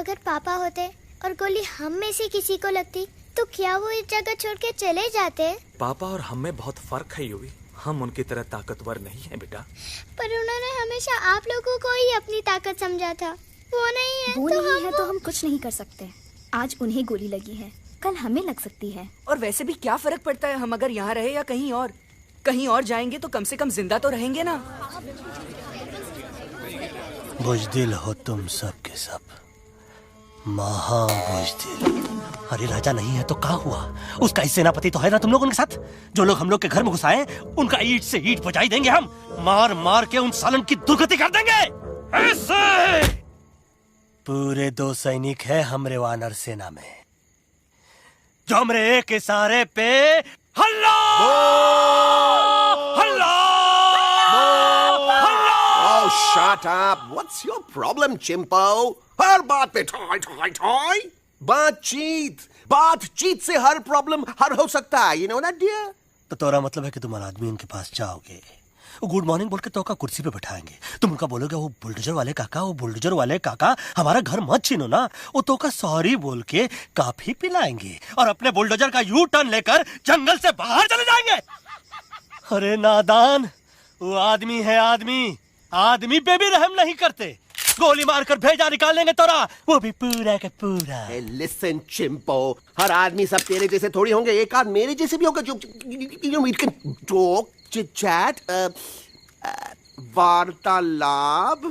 अगर पापा होते और गोली हम में से किसी को लगती तो क्या वो इस जगह छोड़ के चले जाते? पापा और हम में बहुत फर्क है यूवी। हम उनकी तरह ताकतवर नहीं है बेटा। पर उन्होंने हमेशा आप लोगों को ही अपनी ताकत समझा था। वो नहीं है वो तो नहीं है तो हम कुछ नहीं कर सकते। आज उन्हें गोली लगी है, कल हमें लग सकती है। और वैसे भी क्या फर्क पड़ता है, हम अगर यहाँ रहे या कहीं और। कहीं और जाएंगे तो कम से कम जिंदा तो रहेंगे ना। बुज़दिल हो तुम सब के सब, महा बुज़दिल। अरे राजा नहीं है तो क्या हुआ? उसका ही सेनापति तो है ना तुम लोग उनके साथ। जो लोग हम लोग के घर में घुसाए उनका ईंट से ईंट बजाई देंगे हम। मार मार के उन सालन की दुर्गति कर देंगे ऐसे। पूरे 2 सैनिक है हमरे वानर सेना में जो हमरे एक इशारे पे हल्ला हल्ला हल्ला। Oh, shut up! What's your problem, चिंपो? हर बात पे ठॉय ठॉय ठॉय। बातचीत से हर प्रॉब्लम हल हो सकता है। You know that, dear? तो तोरा मतलब है कि तुम आदमी उनके पास जाओगे, गुड मॉर्निंग बोल के तो का कुर्सी पे बैठाएंगे, तुम उनका बोलोगे वो बुलडोजर वाले काका हमारा घर मत छीनो ना। वो तो का सॉरी बोल के काफी पिलाएंगे और अपने बुलडोजर का यू टर्न लेकर जंगल से बाहर चले जाएंगे। अरे नादान, वो आदमी है आदमी पे भी रहम नहीं करते। गोली मारकर भेजा निकालेंगे तोरा, वो भी पूरा का पूरा। Listen, चिंपो, हर आदमी सब तेरे जैसे थोड़ी होंगे। एक आध मेरे जैसे भी होगा जो टॉक चिट-चैट वार्तालाप।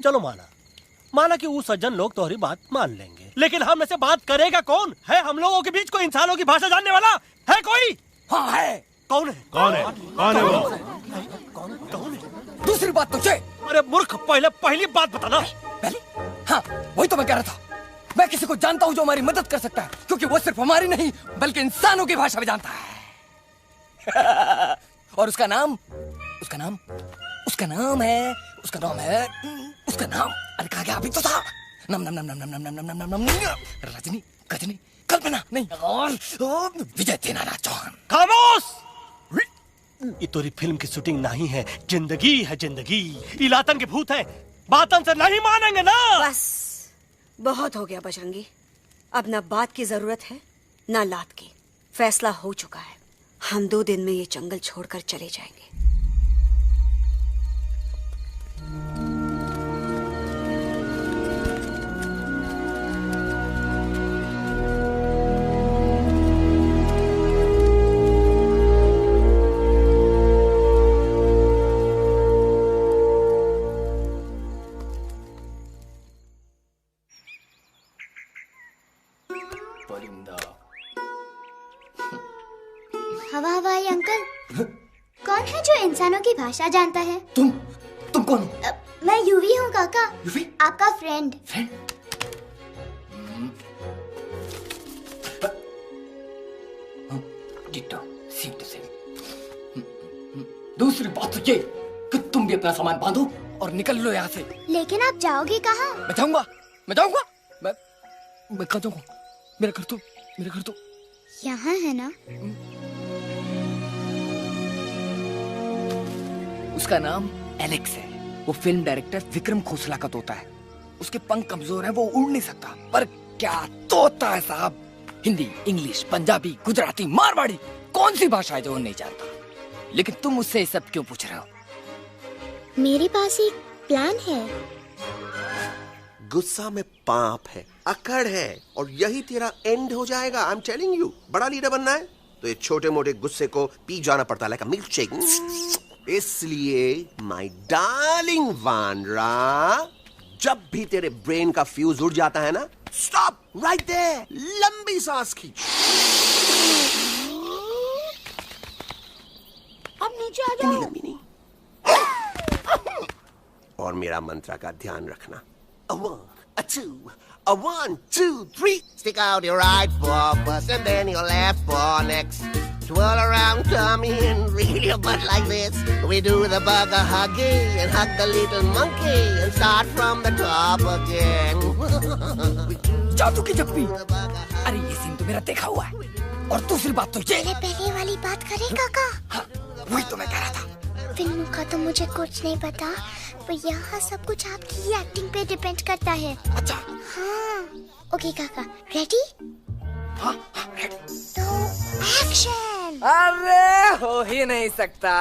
चलो माना कि वो सज्जन लोग तुम्हारी बात मान लेंगे, लेकिन हम ऐसे बात करेगा कौन? है हम लोगों के बीच कोई इंसानों की भाषा जानने वाला है कोई? हाँ है। कौन है वो? दूसरी बात तुझे। अरे मूर्ख, पहली बात बताना। पहले? हाँ, वही तो मैं कह रहा था। मैं किसी को जानता हूँ जो हमारी मदद कर सकता है, क्योंकि वो सिर्फ हमारी नहीं बल्कि इंसानों की भाषा भी जानता है। और उसका नाम है अरे कहा गया अभी तो था। नम रजनी गजनी कल्पना नहीं और विजय तेनालीराम चौहान। खामोश! ये तोरी फिल्म की शूटिंग नहीं है, जिंदगी है जिंदगी। इलातन के भूत है, बातन से नहीं मानेंगे ना। बस बहुत हो गया बजरंगी। अब ना बात की जरूरत है ना लात की। फैसला हो चुका है। हम 2 दिन में ये जंगल छोड़कर चले जाएंगे। हवाई अंकल, कौन है जो इंसानों की भाषा जानता है? तुम कौन हो? मैं यूवी हूँ काका। यूवी? आपका फ्रेंड। दूसरी बात तो ये कि तुम भी अपना सामान बांधो और निकल लो यहाँ से। लेकिन आप जाओगे कहाँ? मैं जाऊंगा मैं कहाँ जाऊंगा? मेरा घर तो यहाँ है ना। उसका नाम एलेक्स है। वो फिल्म डायरेक्टर विक्रम खोसला का तोता है। उसके पंख कमजोर हैं, वो उड़ नहीं सकता। पर क्या तोता है साहब। हिंदी, इंग्लिश, पंजाबी, गुजराती, मारवाड़ी, कौन सी भाषा है जो वो नहीं जानता। लेकिन तुम उससे ये सब क्यों पूछ रहे हो? मेरे पास एक प्लान है। गुस्सा में पाप है, अकड़ है, और यही तेरा एंड हो जाएगा। आई एम टेलिंग यू। बड़ा लीडर बनना है तो ये छोटे मोटे गुस्से को पी जाना पड़ता है, लाइक अ मिल्क शेक। इसलिए माय डार्लिंग वानरा, जब भी तेरे ब्रेन का फ्यूज उड़ जाता है ना, स्टॉप राइट देयर, लंबी सांस खींच। अब नीचे आ जाओ। लंबी नहीं। और मेरा मंत्र का ध्यान रखना। A 1, a 2, a 1, 2, 3. Stick out your right paw first and then your left paw next. Twirl around, tummy, and reel your butt like this. We do the bugger huggy and hug the little monkey and start from the top again. जादू की जप्पी। अरे ये scene तो मेरा देखा हुआ है। और दूसरी बात तो ये। पहले वाली बात करें काका। हाँ, वही तो मैं कह रहा था। फिल्मों का तो मुझे कुछ नहीं पता, पर यहाँ सब कुछ आपकी एक्टिंग पे डिपेंड करता है। अच्छा। हाँ। ओके काका, रेडी? हाँ, रेडी। तो एक्शन। अरे हो ही नहीं सकता।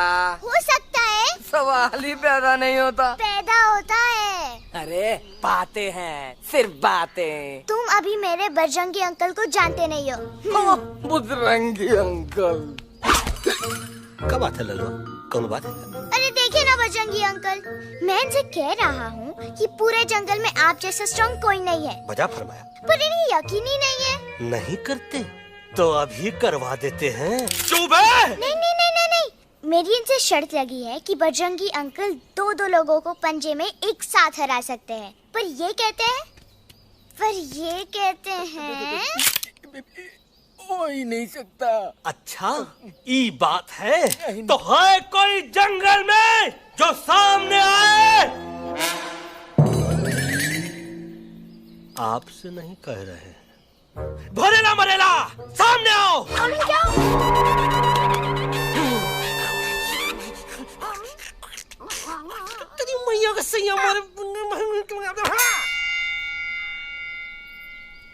हो सकता है। सवाल ही पैदा नहीं होता। पैदा होता है। अरे बातें हैं, सिर्फ बातें। तुम अभी मेरे बजरंगी अंकल को जानते नहीं हो। बजरंगी अंकल। क्या बात है लल्लू, कौन बात है? अरे देखिए ना बजरंगी अंकल, मैं इनसे कह रहा हूँ कि पूरे जंगल में आप जैसा स्ट्रॉन्ग कोई नहीं है। बजा फरमाया। पर इन्हें यकीन ही नहीं है। नहीं करते तो अभी करवा देते हैं। चुप है। नहीं नहीं नहीं नहीं नहीं, मेरी इनसे शर्त लगी है कि बजरंगी अंकल दो लोगों को पंजे में एक साथ हरा सकते हैं। पर ये कहते हैं हो ही नहीं सकता। अच्छा ये बात है तो है कोई जंगल में जो सामने आए? आपसे नहीं कह रहे। भरेला मरेला सामने आओ। तेरी मैया का सही हमारे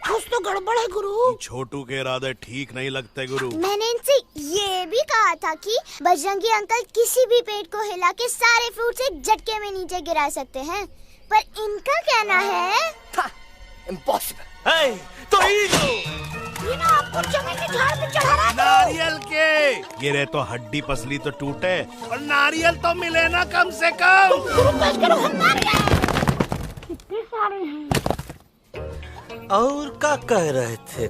कुछ तो गड़बड़ है गुरु। छोटू के इरादे ठीक नहीं लगते गुरु। मैंने इनसे ये भी कहा था कि बजरंगी अंकल किसी भी पेड़ को हिला के सारे फ्रूट्स एक झटके में नीचे गिरा सकते हैं, पर इनका कहना है इम्पॉसिबल। तो आपको चने के झाड़ पे चढ़ा रहा है। नारियल के गिरे तो हड्डी पसली तो टूटे और नारियल तो मिले ना कम से कम। कितने सारे हैं। और क्या कह रहे थे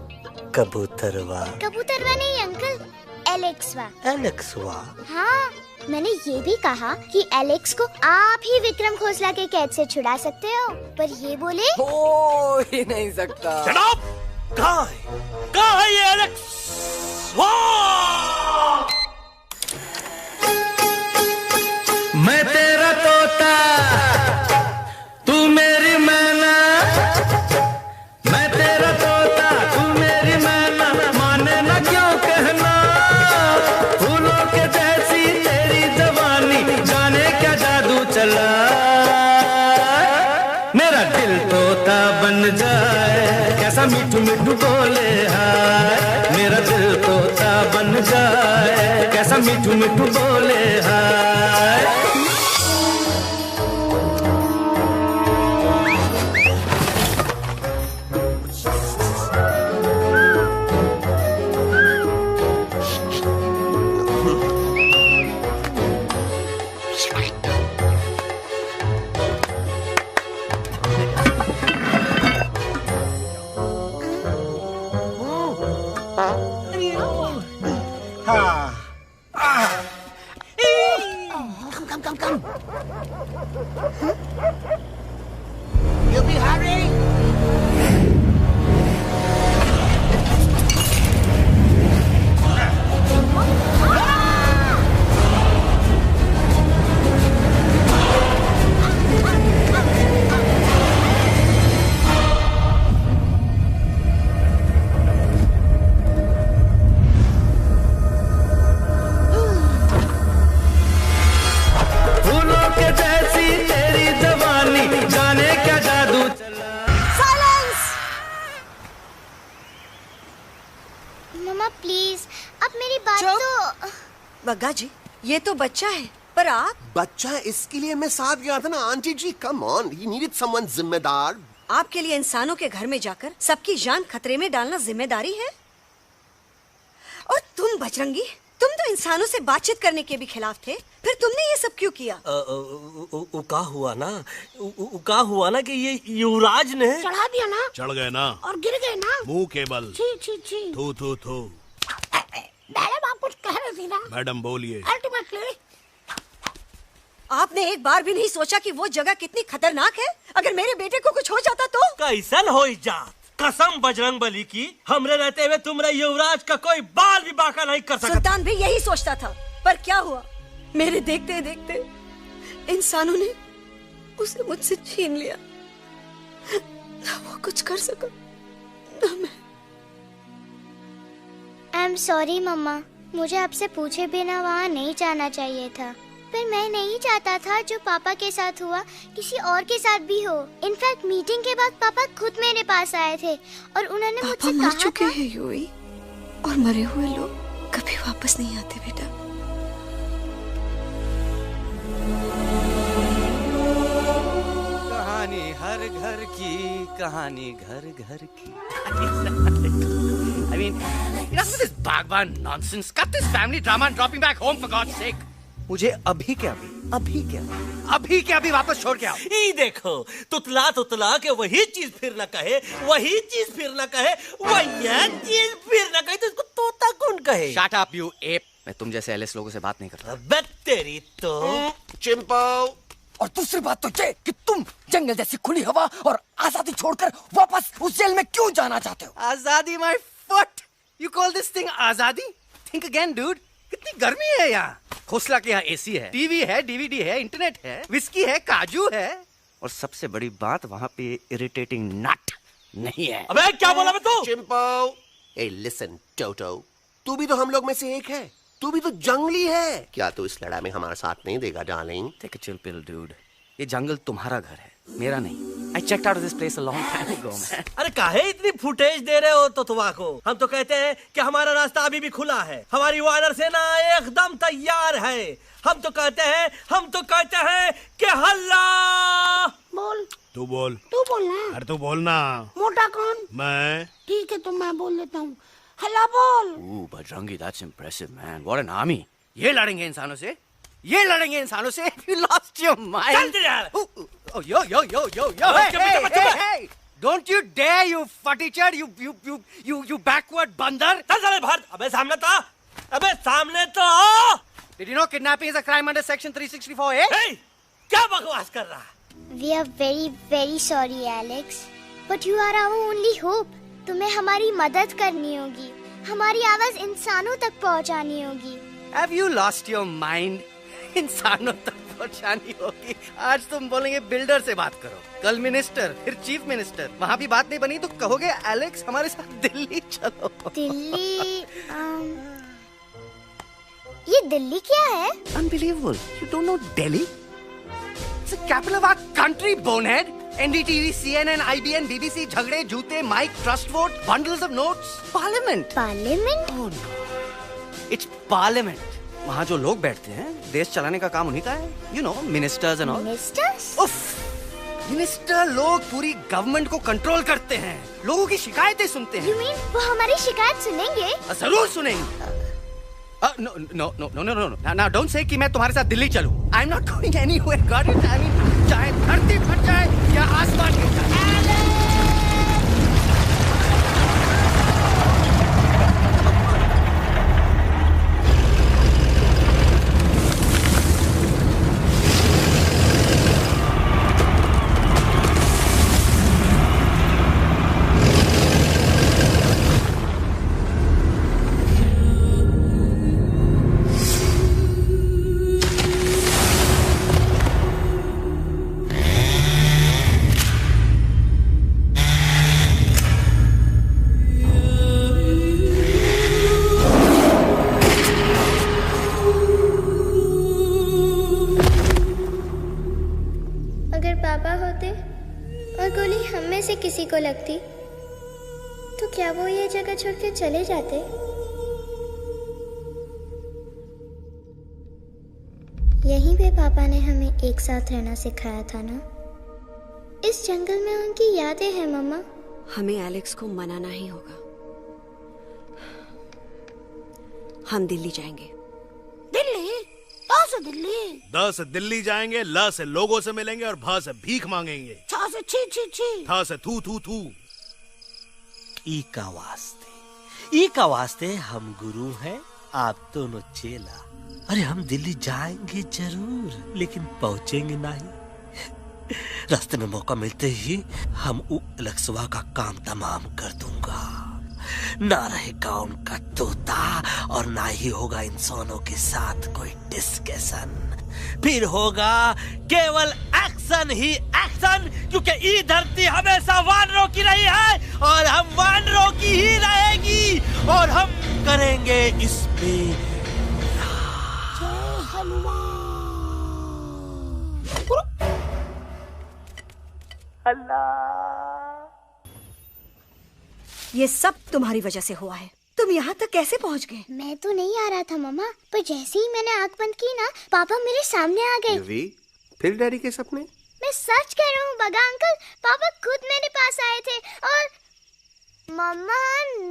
कबूतरवा? कबूतरवा नहीं अंकल, एलेक्सवा। एलेक्सवा? हाँ, मैंने ये भी कहा कि एलेक्स को आप ही विक्रम खोसला के कैद से छुड़ा सकते हो, पर ये बोले हो ही नहीं सकता। जनाब कहाँ है ये एलेक्स? मैं तेरा तोता तू मेरी मैना, मैं तेरा तोता तू मेरी मैना, माने ना क्यों कहना, फूलों के जैसी तेरी जवानी, जाने क्या जादू चला, मेरा दिल तोता बन जाए, कैसा मिठू मिठू बोले हाय, मेरा दिल तोता बन जाए, कैसा मिठू मिठू बोले हाय। बग्गा जी, ये तो बच्चा है, पर आप? बच्चा इसके लिए मैं साथ गया था ना aunty ji. Come on, he needed someone जिम्मेदार। आपके लिए इंसानों के घर में जाकर सबकी जान खतरे में डालना जिम्मेदारी है? और तुम बजरंगी, तुम तो इंसानों से बातचीत करने के भी खिलाफ थे, फिर तुमने ये सब क्यों किया? का हुआ ना कि ये युवराज ने चढ़ा दिया ना, चढ़ गए ना और गिर गए ना मुंह के बल। छी छी छी। थू थू थू। मैडम आप कुछ कह रही थी ना? मैडम बोलिए। अल्टीमेटली आपने एक बार भी नहीं सोचा कि वो जगह कितनी खतरनाक है? अगर मेरे बेटे को कुछ हो जाता तो? कैसन हो जात? कसम बजरंग बली की, हमरे रहते हुए तुमरे युवराज का कोई बाल भी बाका नहीं कर सकता। सुल्तान भी यही सोचता था, पर क्या हुआ? मेरे देखते देखते इंसानों ने उसे मुझसे छीन लिया। ना वो कुछ कर सका, ना मैं। आई एम सॉरी मम्मा, मुझे आपसे पूछे बिना वहाँ नहीं जाना चाहिए था। पर मैं नहीं चाहता था जो पापा के साथ हुआ किसी और के साथ भी हो। इनफैक्ट मीटिंग के बाद पापा खुद मेरे पास आए थे और उन्होंने मुझसे कहा मर चुके हैं यूई, और मरे हुए लोग कभी वापस नहीं आते बेटा। कहानी हर घर की, कहानी घर घर की। I mean, enough with this Bhagwan nonsense. Cut this family drama and drop me back home for God's sake. मुझे अभी के अभी वापस छोड़ के आओ। ई देखो, तुतला तुतला के वही चीज फिर न कहे, वही चीज फिर न कहे, वही चीज फिर न कहे, तो इसको तोता कौन कहे? Shut up, you ape. मैं तुम जैसे एलिस लोगों से बात नहीं करता। अबे तेरी तो। चिंपो। और दूसरी बात तो ये कि तुम जंगल जैसी खुली हवा और आजादी छोड़कर वापस उस जेल में क्यों जाना चाहते हो? आजादी my foot. You call this thing आजादी? Think again, dude. कितनी गर्मी है यहाँ। खोसला के यहाँ एसी है, टीवी है, डीवीडी है, इंटरनेट है, विस्की है, काजू है, और सबसे बड़ी बात वहाँ पे इरिटेटिंग नट नहीं है। अबे क्या बोला मैं तू? चिंपो। ए लिसन टोटो, तू भी तो हम लोग में से एक है। तू भी तो जंगली है। क्या तू इस लड़ाई में हमारा साथ नहीं देगा darling? Take a chill pill, dude. ये जंगल तुम्हारा घर है, मेरा नहीं। I checked out of this place a long time ago, man. अरे काहे इतनी फुटेज दे रहे हो तो तुम्हारा? हम तो कहते हैं कि हमारा रास्ता अभी भी खुला है, हमारी वानर सेना एकदम तैयार है। हम तो कहते हैं कि हल्ला बोल। तू बोल। तू बोलना। अरे तू बोलना। मोटा कौन? मैं। ठीक है तो मैं बोल लेता हूँ। हल्ला बोल। Bajrangi, that's impressive, man. What an army. ये लड़ेंगे इंसानों से? ये लड़ेंगे इंसानों से? You lost your mind. चल यार। Oh, yo. Hey. Don't you dare, you fatichard, you backward बंदर. चल साले बाहर। अबे सामने तो आओ। Did you know kidnapping is a crime under section 364A? Hey, क्या बकवास कर रहा है? We are very very sorry, Alex. But you are our only hope. तुम्हें हमारी मदद करनी होगी, हमारी आवाज इंसानों तक पहुंचानी होगी। Have you lost your mind? इंसानों तक पहुंचानी होगी। आज तुम बोलेंगे बिल्डर से बात करो, कल मिनिस्टर, फिर चीफ मिनिस्टर। वहाँ भी बात नहीं बनी तो कहोगे एलेक्स हमारे साथ दिल्ली चलो। दिल्ली? ये दिल्ली क्या है? Unbelievable. You don't know Delhi? It's the capital of our country, bonehead. NDTV, CNN, IBN, BBC, झगड़े, जूते, mic, trust vote, bundles of notes, parliament. Parliament? Oh no. It's parliament. वहाँ जो लोग बैठते हैं, देश चलाने का काम उन्हीं का है। You know, ministers and all. Ministers? उफ, मिनिस्टर लोग पूरी गवर्नमेंट को कंट्रोल करते हैं, लोगों की शिकायतें सुनते हैं। You mean वो हमारी शिकायत सुनेंगे? जरूर सुनेंगे। No. Now don't say कि मैं तुम्हारे साथ दिल्ली चलूं. I'm not going anywhere. Got it? I mean, चाहे धरती फट जाए या आसमान गिर जाए। किसी को लगती तो क्या वो ये जगह छोड़ के चले जाते? यहीं पे पापा ने हमें एक साथ रहना सिखाया था ना। इस जंगल में उनकी यादें हैं मम्मा। हमें एलेक्स को मनाना ही होगा। हम दिल्ली जाएंगे। दिल्ली? द से दिल्ली? द से दिल्ली जाएंगे, ल से लोगों से मिलेंगे और भ से भीख मांगेंगे, छ से छी छी छी, थ से थू थू थू। ई का वास्ते हम गुरु हैं, आप दोनों चेला। अरे हम दिल्ली जाएंगे जरूर, लेकिन पहुंचेंगे नहीं। रास्ते में मौका मिलते ही हम लक्ष्वा का काम तमाम कर दूंगा। ना रहेगा उनका तोता और ना ही होगा इंसानों के साथ कोई डिस्कशन। फिर होगा केवल एक्शन ही एक्शन, क्योंकि ये धरती हमेशा वानरों की रही है और हम वानरों की ही रहेगी, और हम करेंगे इस पे। जय हनुमान। ये सब तुम्हारी वजह से हुआ है। तुम यहाँ तक कैसे पहुँच गए? मैं तो नहीं आ रहा था मम्मा, पर जैसे ही मैंने आँख बंद की ना, पापा मेरे सामने आ गए। युवी, फिर डैडी के सपने? मैं सच कह रहा हूँ बगा अंकल, पापा खुद मेरे पास आए थे और मम्मा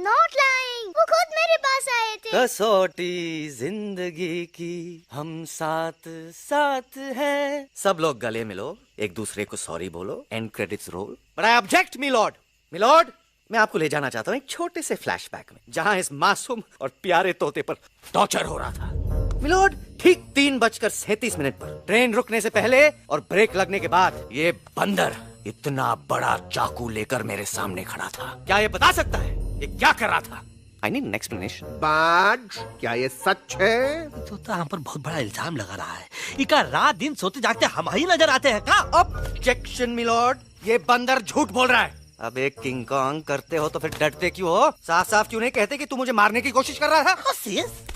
नॉट लाइंग, वो खुद मेरे पास आए थे। कसौटी जिंदगी की हम साथ साथ हैं। सब लोग गले मिलो, एक दूसरे को सॉरी बोलो, and credits roll. But I object milord. Milord, मैं आपको ले जाना चाहता हूँ एक छोटे से फ्लैशबैक में, जहाँ इस मासूम और प्यारे तोते पर टॉर्चर हो रहा था। मिलॉर्ड, ठीक 3:37 पर ट्रेन रुकने से पहले और ब्रेक लगने के बाद ये बंदर इतना बड़ा चाकू लेकर मेरे सामने खड़ा था। क्या ये बता सकता है ये क्या कर रहा था? I need an explanation. बाज, क्या ये सच है? तो हम पर बहुत बड़ा इल्जाम लगा रहा है। इका रात दिन सोते जागते हम ही नजर आते हैं का? ऑब्जेक्शन मिलॉर्ड, ये बंदर झूठ बोल रहा है। अब एक किंग कॉन्ग करते हो तो फिर डरते क्यों हो? साफ साफ क्यों नहीं कहते कि तू मुझे मारने की कोशिश कर रहा था?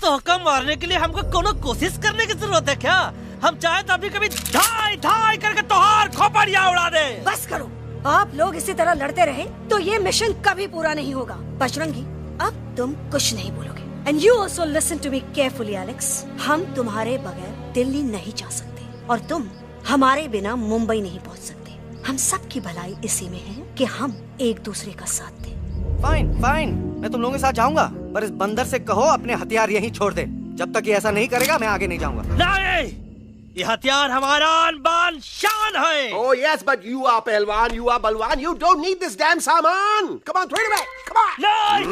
तो का मारने के लिए हमको कोनो कोशिश करने की जरूरत है क्या? हम चाहे तो अभी कभी धाई धाई करके तोहार खोपड़िया उड़ा दे। बस करो, आप लोग इसी तरह लड़ते रहे तो ये मिशन कभी पूरा नहीं होगा। बजरंगी, अब तुम कुछ नहीं बोलोगे। And you also listen to me carefully Alex. हम तुम्हारे बगैर दिल्ली नहीं जा सकते और तुम हमारे बिना मुंबई नहीं पहुंच सकते। हम सब की भलाई इसी में है कि हम एक दूसरे का साथ दें। फाइन फाइन, मैं तुम लोगों के साथ जाऊंगा, पर इस बंदर से कहो अपने हथियार यहीं छोड़ दे। जब तक ये ऐसा नहीं करेगा मैं आगे नहीं जाऊंगा। नहीं, ये हथियार हमारा आन-बान शान है। Oh yes, but you are पहलवान, you are बलवान, you don't need this damn सामान. Come on, throw it away. Come on. नहीं,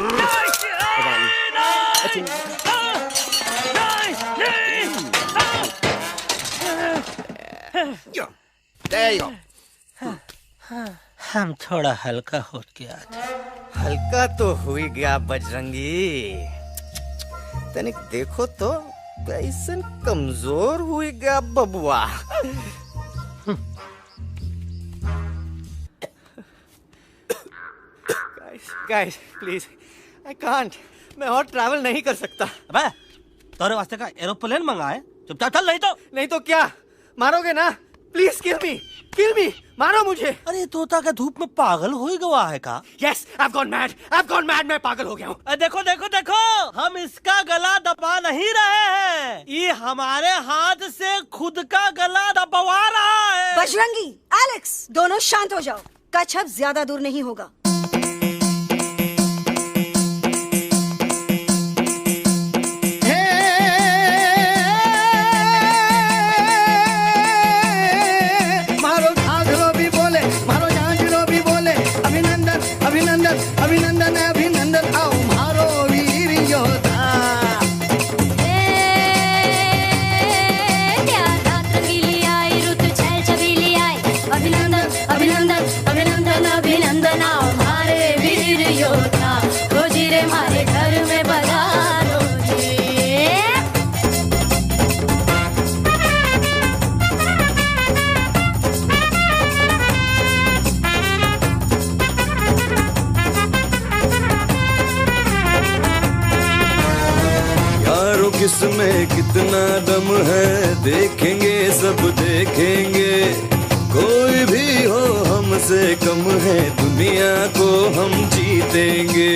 नहीं. There you go. हम थोड़ा हल्का हो गया था। हल्का तो हुई गया बजरंगी, तनिक देखो तो कैसन कमजोर हुई गया बबुआ। गाइस प्लीज, आई कांट, मैं और ट्रैवल नहीं कर सकता। अबे, तोरे वास्ते का एरोप्लेन मंगाए, चुपचाप चल, नहीं तो क्या मारोगे ना? प्लीज किल मी, मारो मुझे। अरे तोता का धूप में पागल हो ही गया है का? Yes, I've gone mad, मैं पागल हो गया हूँ। देखो, हम इसका गला दबा नहीं रहे हैं, ये हमारे हाथ से खुद का गला दबवा रहा है। बजरंगी, एलेक्स, दोनों शांत हो जाओ। कच्छप ज्यादा दूर नहीं होगा। अभिनंदन आओ मारो वीर योद्धा। अभिनंदन आओ मारे वीर योद्धा। रोजी रे मारे घर में पधारो किसमें कितना दम है देखेंगे, सब देखेंगे। कोई भी हो हमसे कम है, दुनिया को हम जीतेंगे।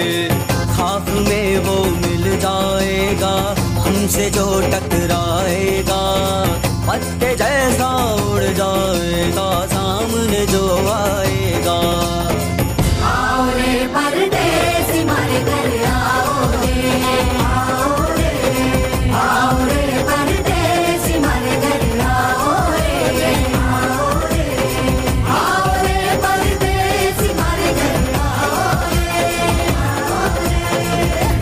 खाक में वो मिल जाएगा हमसे जो टकराएगा, पत्ते जैसा उड़ जाएगा सामने जो आएगा। आओ रे परदेसी मारे घर आओ रे, आओ रे परदेसी मारे घर आओ रे, आओ रे परदेसी मारे घर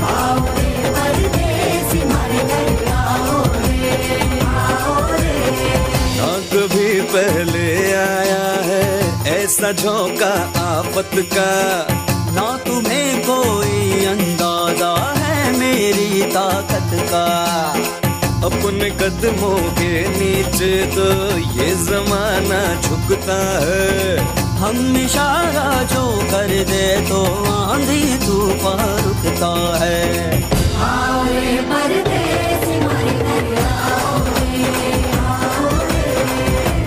आओ रे परदेसी मारे घर आओ रे। ना कभी पहले आया है ऐसा झोंका आफत का, ना तुम्हें कोई अंदाजा है मेरी ताकत का। अपने कदमों के नीचे तो ये जमाना झुकता है, हम इशारा जो कर दे तो आंधी तूफान रुकता है। आओ रे परदेसी मारे घर आओ रे,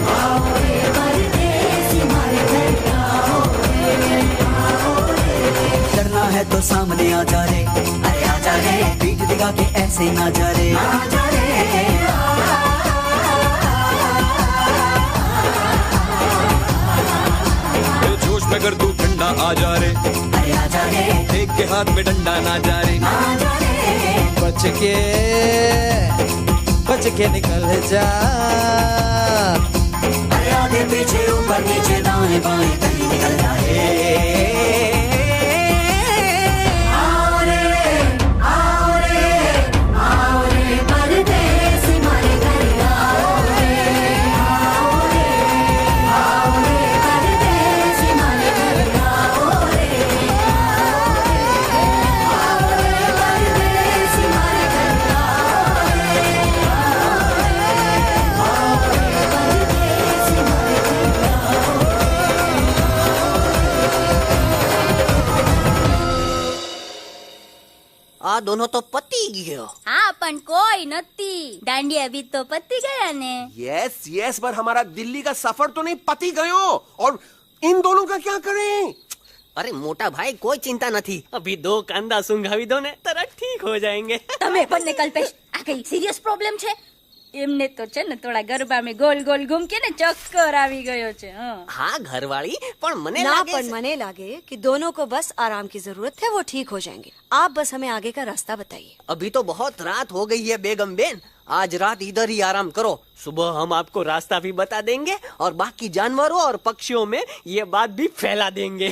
आओ रे परदेसी मारे घर आओ आजा रे, अरे आजा रे, पीठ दिखा के ऐसे ना जा रे, आजा रे। जोश में कर तू ठंडा आजा रे, अरे आजा रे, एक के हाथ में डंडा ना जा रे, आजा रे। बच के निकल जा, अरे आगे पीछे ऊपर नीचे दाएं बाएं कहीं निकल जाए। आओ रे, आओ रे, आओ रे परदेसी मारे घर, आओ रे, आओ रे, आओ रे परदेसी मारे घर, आओ रे, आओ रे परदेसी मारे घर, आओ रे, आओ रे परदेसी मारे घर, आओ रे। आ दोनों तो पती गयो। हाँ पण कोई नती, दांडिया भी तो पती गया ने। यस यस, पर हमारा दिल्ली का सफर तो नहीं पति गयो, और इन दोनों का क्या करें? अरे मोटा भाई कोई चिंता नहीं, अभी 2 कांदा सुंघावी दो ने तरह ठीक हो जाएंगे। તમે બંને કલ્પેશ આ કઈ સિરિયસ પ્રોબ્લેમ છે? એમને તો છે ને થોડા ગરબામાં ગોલ ગોલ ઘૂમકે ને ચક્કર આવી ગયો છે। हाँ घरवाली, पर मने ना लागे पर मने लागे कि दोनों को बस आराम की जरूरत है, वो ठीक हो जाएंगे। आप बस हमें आगे का रास्ता बताइए। अभी तो बहुत रात हो गई है बेगम बेन, आज रात इधर ही आराम करो, सुबह हम आपको रास्ता भी बता देंगे और बाकी जानवरों और पक्षियों में ये बात भी फैला देंगे।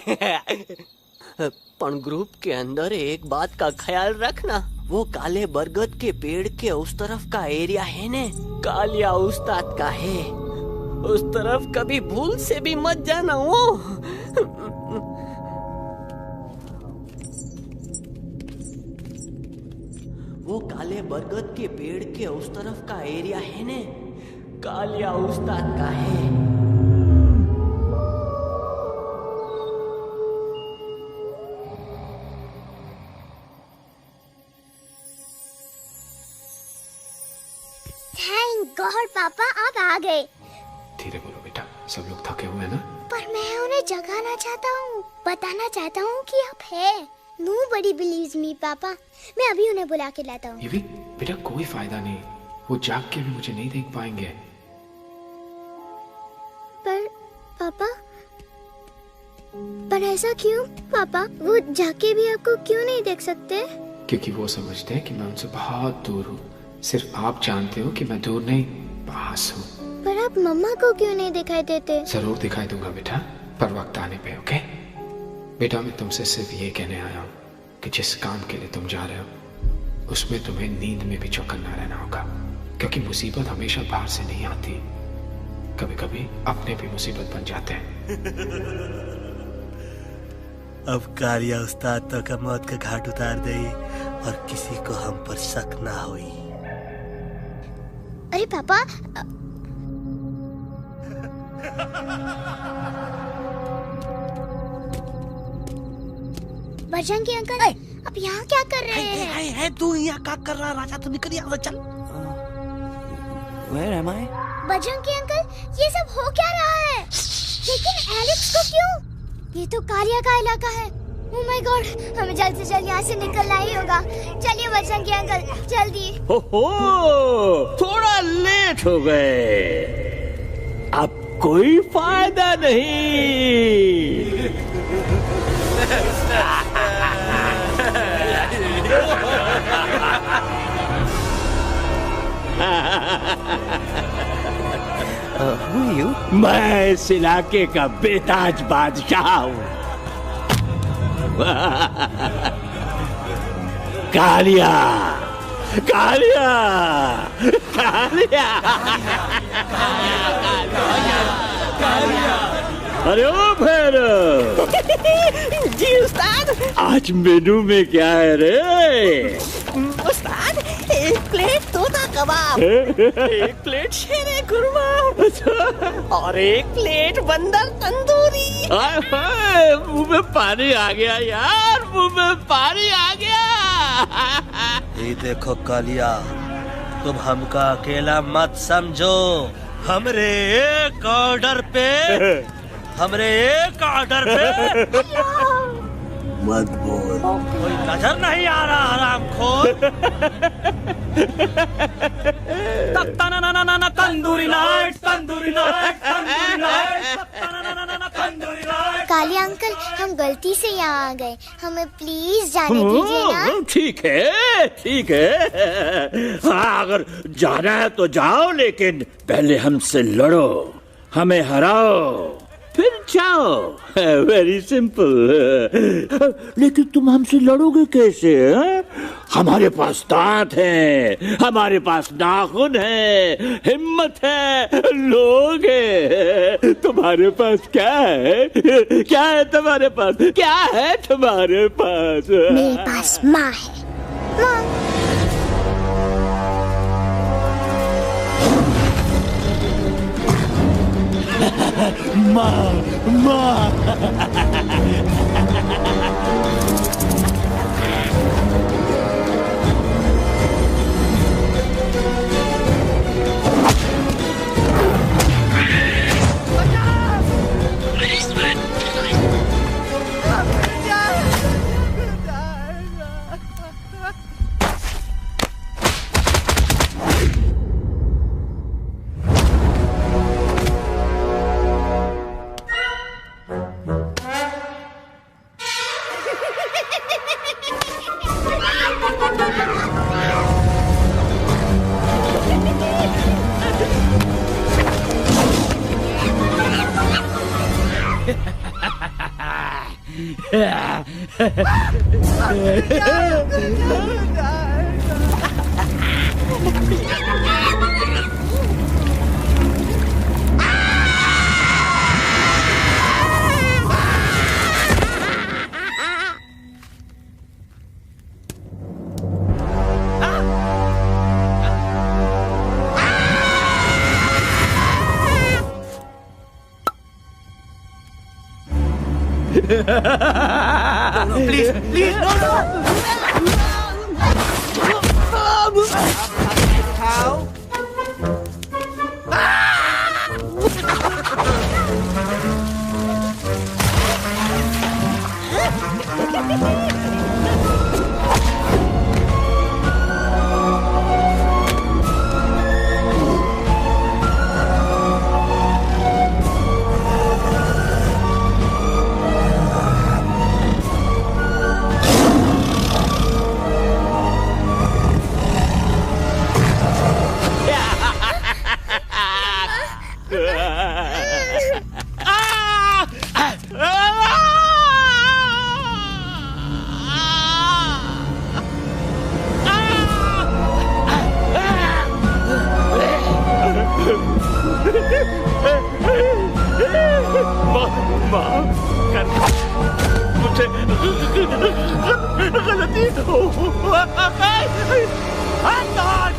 पण ग्रुप के अंदर एक बात का ख्याल रखना, वो काले बरगद के पेड़ के उस तरफ का एरिया है ने, कालिया उस्ताद का है, उस तरफ कभी भूल से भी मत जाना। वो काले बरगद के पेड़ के उस तरफ का एरिया है ने, कालिया उस्ताद का है। थैंक गॉड पापा आप आ गए। धीरे बोलो बेटा, सब लोग थके हुए हैं ना। पर मैं उन्हें जगाना चाहता हूँ, बताना चाहता हूँ कि आप है। Nobody believes me पापा, मैं अभी उन्हें बुला के लाता हूँ। ये भी बेटा कोई फायदा नहीं, वो जाग के भी मुझे नहीं देख पाएंगे। पर ऐसा क्यों पापा? वो जाके भी आपको क्यों नहीं देख सकते? क्योंकि वो समझते हैं कि मैं उनसे बहुत दूर हूँ, सिर्फ आप जानते हो कि मैं दूर नहीं पास हूँ। पर आप मम्मा को क्यों नहीं दिखाई देते? जरूर दिखाई दूंगा बेटा, पर वक्त आने पे। ओके बेटा, मैं तुमसे सिर्फ ये कहने आया हूँ कि जिस काम के लिए तुम जा रहे हो उसमें तुम्हें नींद में भी चौकन्ना रहना होगा, क्योंकि मुसीबत हमेशा बाहर से नहीं आती, कभी कभी अपने भी मुसीबत बन जाते हैं। अब कालिया उस्ताद तो का मौत का घाट उतार दे और किसी को हम पर शक ना हुई। अरे पापा बजरंगी अंकल, अब यहाँ क्या कर रहे हैं? है तू यहाँ क्या कर रहा? राजा तू निकल यहाँ से, चल। Where am I? Bajrangi uncle, ये सब हो क्या रहा है? लेकिन एलेक्स को क्यों? ये तो कालिया का इलाका है। ओह माय गॉड, हमें जल्द से जल्द यहाँ से निकलना ही होगा। चलिए बजरंगी अंकल, जल्दी। हो, थोड़ा लेट हो गए, अब कोई फायदा नहीं। Who are you? मैं इस इलाके का बेताज बादशाह हूँ। कालिया, कालिया, कालिया, अरे ओ भैरव। जी उस्ताद। आज मेनू में क्या है रे? उस्ताद, 1 प्लेट तोता कबाब, 1 प्लेट शेरे कुरमा और 1 प्लेट बंदर तंदूरी। मुंह में पानी आ गया यार, मुंह में पानी आ गया। ये देखो कालिया, तुम हमका अकेला मत समझो। हमरे एक ऑर्डर पे मत बोल। कोई नजर नहीं आ रहा हरामखोर। Tandoori night, tandoori night, tandoori night, tandoori night. Kaliya uncle, हम गलती से यहाँ आ गए, हमें प्लीज जाने दीजिए ना। ठीक है, ठीक है। हाँ, अगर जाना है तो जाओ, लेकिन पहले हमसे लड़ो, हमें हराओ, फिर जाओ। Very simple. लेकिन तुम हमसे लड़ोगे कैसे? हमारे पास दांत हैं, हमारे पास नाखून है, हिम्मत है, लोग हैं। तुम्हारे पास क्या है? क्या है तुम्हारे पास? क्या है तुम्हारे पास? मेरे पास माँ है। माँ, माँ। Please please no no.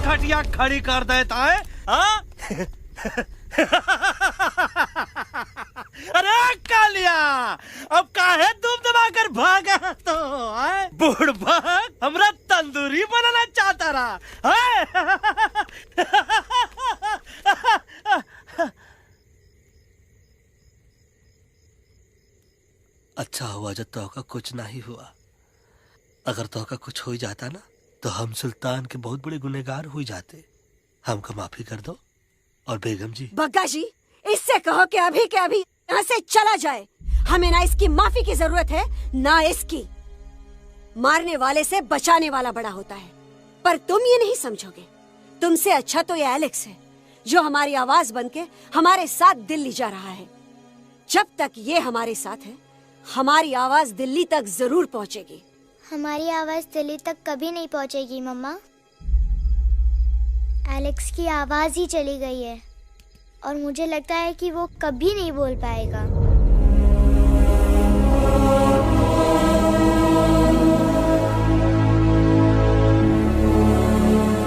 खटिया खड़ी कर देता है। अरे कालिया, अब काहे तुम दबाकर भागा तो? बुढ़बा हमरा तंदूरी बनाना चाहता रहा। अच्छा हुआ जब तोहका कुछ नहीं हुआ। अगर तोहका कुछ हो जाता ना तो हम सुल्तान के बहुत बड़े गुनहगार हो जाते। हमको माफी कर दो। और बेगम जी, बग्गा जी, इससे कहो कि अभी के अभी यहाँ से चला जाए। हमें ना इसकी माफी की जरूरत है ना इसकी। मारने वाले से बचाने वाला बड़ा होता है, पर तुम ये नहीं समझोगे। तुमसे अच्छा तो ये एलेक्स है जो हमारी आवाज बनके हमारे साथ दिल्ली जा रहा है। जब तक ये हमारे साथ है, हमारी आवाज दिल्ली तक जरूर पहुंचेगी। हमारी आवाज दिल्ली तक कभी नहीं पहुंचेगी मम्मा। एलेक्स की आवाज ही चली गई है और मुझे लगता है कि वो कभी नहीं बोल पाएगा।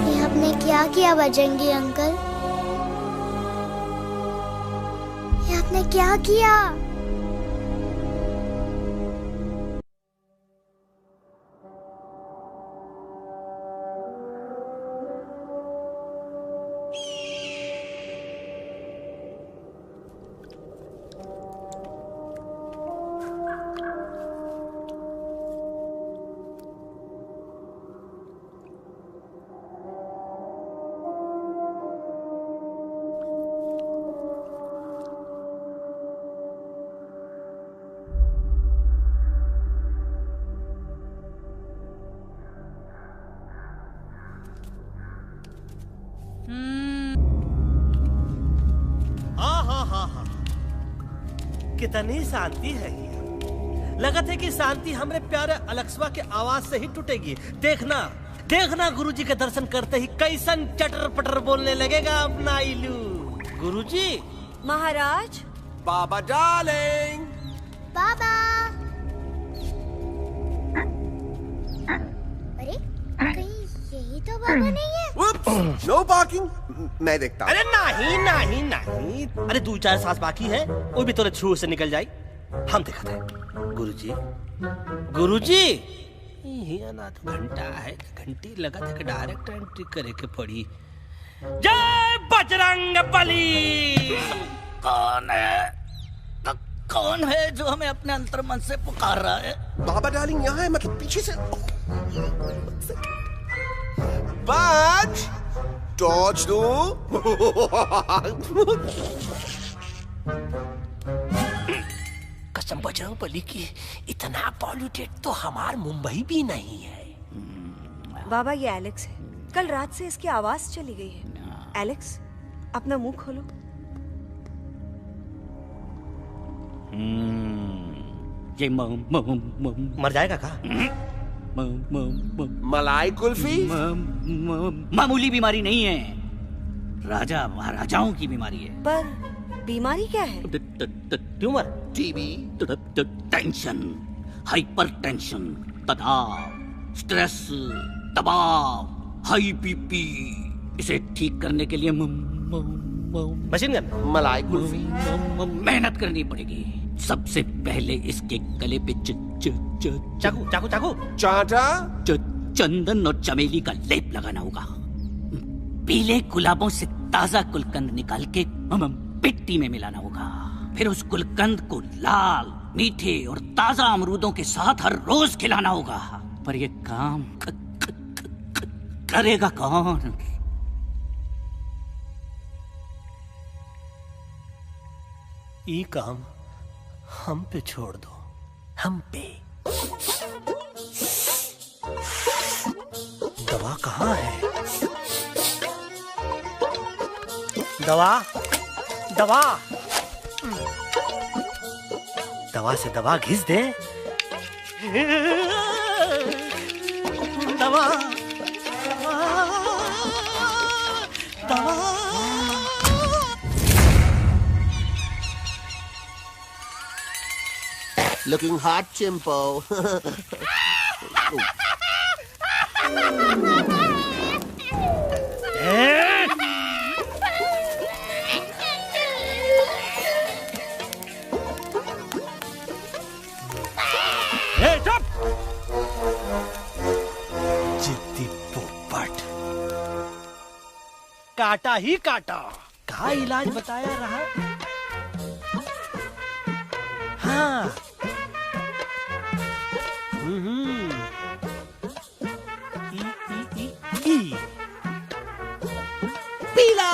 ये आपने क्या किया बजरंगी अंकल? ये आपने क्या किया? कितनी शांति है ये। लगत है कि शांति हमरे प्यारे अलेक्सवा के आवाज से ही टूटेगी। देखना देखना गुरुजी के दर्शन करते ही कैसन चटर पटर बोलने लगेगा अपना इलू। गुरुजी। महाराज। बाबा डार्लिंग। बाबा। अरे कहीं यही तो बाबा नहीं है। No parking. मैं देखता हूँ। अरे नहीं नहीं नहीं, अरे 2-4 सांस बाकी है, वो भी तोरे छू से निकल जाए। हम दिखाते हैं। गुरुजी गुरुजी ये ना तो घंटा है, घंटी लगा था कि डायरेक्ट एंट्री करे के पड़ी। जय बजरंग बली। कौन है? कौन है जो हमें अपने अंतर मन से पुकार रहा है? बाबा डार्लिंग यहाँ है, मतलब पीछे से। बाज टॉर्च दो। कसम बजरंग बली की, इतना पॉल्यूटेड तो हमार मुंबई भी नहीं है। बाबा ये एलेक्स है, कल रात से इसकी आवाज चली गई है। एलेक्स अपना मुंह खोलो। ये मर जाएगा का? मलाई कुल्फी? मामूली बीमारी नहीं है, राजा महाराजाओं की बीमारी है। पर बीमारी क्या है? Tumour, TB, tension, hyper tension, तनाव, स्ट्रेस, दबाव, हाई बीपी। इसे ठीक करने के लिए मशीन गन, मलाई कुल्फी, मेहनत करनी पड़ेगी। सबसे पहले इसके गले पे चाकू चाकू चाकू चाटा, चंदन और चमेली का लेप लगाना होगा। पीले गुलाबों से ताजा गुलकंद निकाल के मिट्टी में मिलाना होगा। फिर उस गुलकंद को लाल, मीठे और ताजा अमरूदों के साथ हर रोज खिलाना होगा। पर ये काम करेगा कौन? ये काम हम पे छोड़ दो, हम पे। दवा कहाँ है? दवा दवा दवा से दवा घिस दे। दवा दवा। Looking hot, Chimpo. जिद्दी पोपट, काटा ही काटा। का इलाज बताया रहा? हाँ। पीला।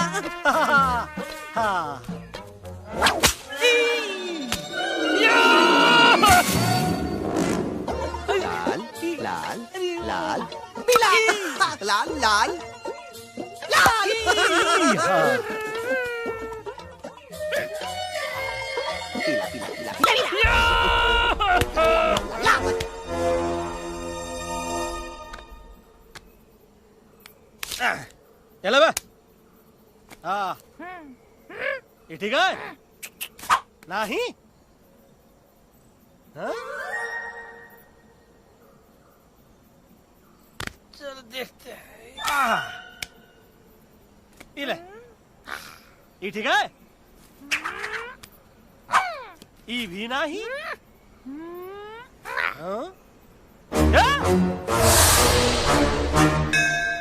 हाँ। लाल लाल लाल पीला, लाल लाल लाल। पीला पीला पीला। चलो बे। हाँ, ये ठीक है? नहीं? हाँ? चलो देखते हैं। ये ले, ये ठीक है? ये भी नहीं? हाँ?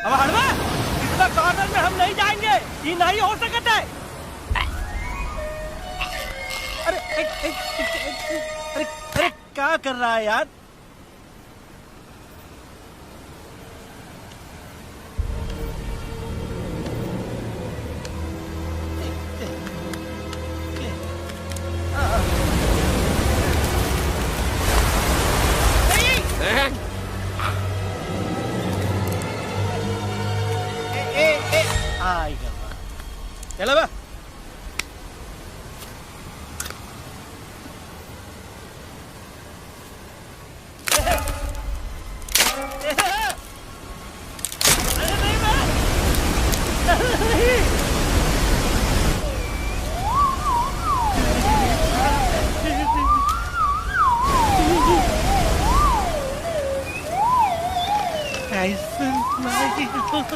अब हड़वा, इतना कॉर्नर में हम नहीं जाएंगे, ये नहीं हो सकता है। अरे अरे अरे क्या कर रहा है यार? चलो बा। Candy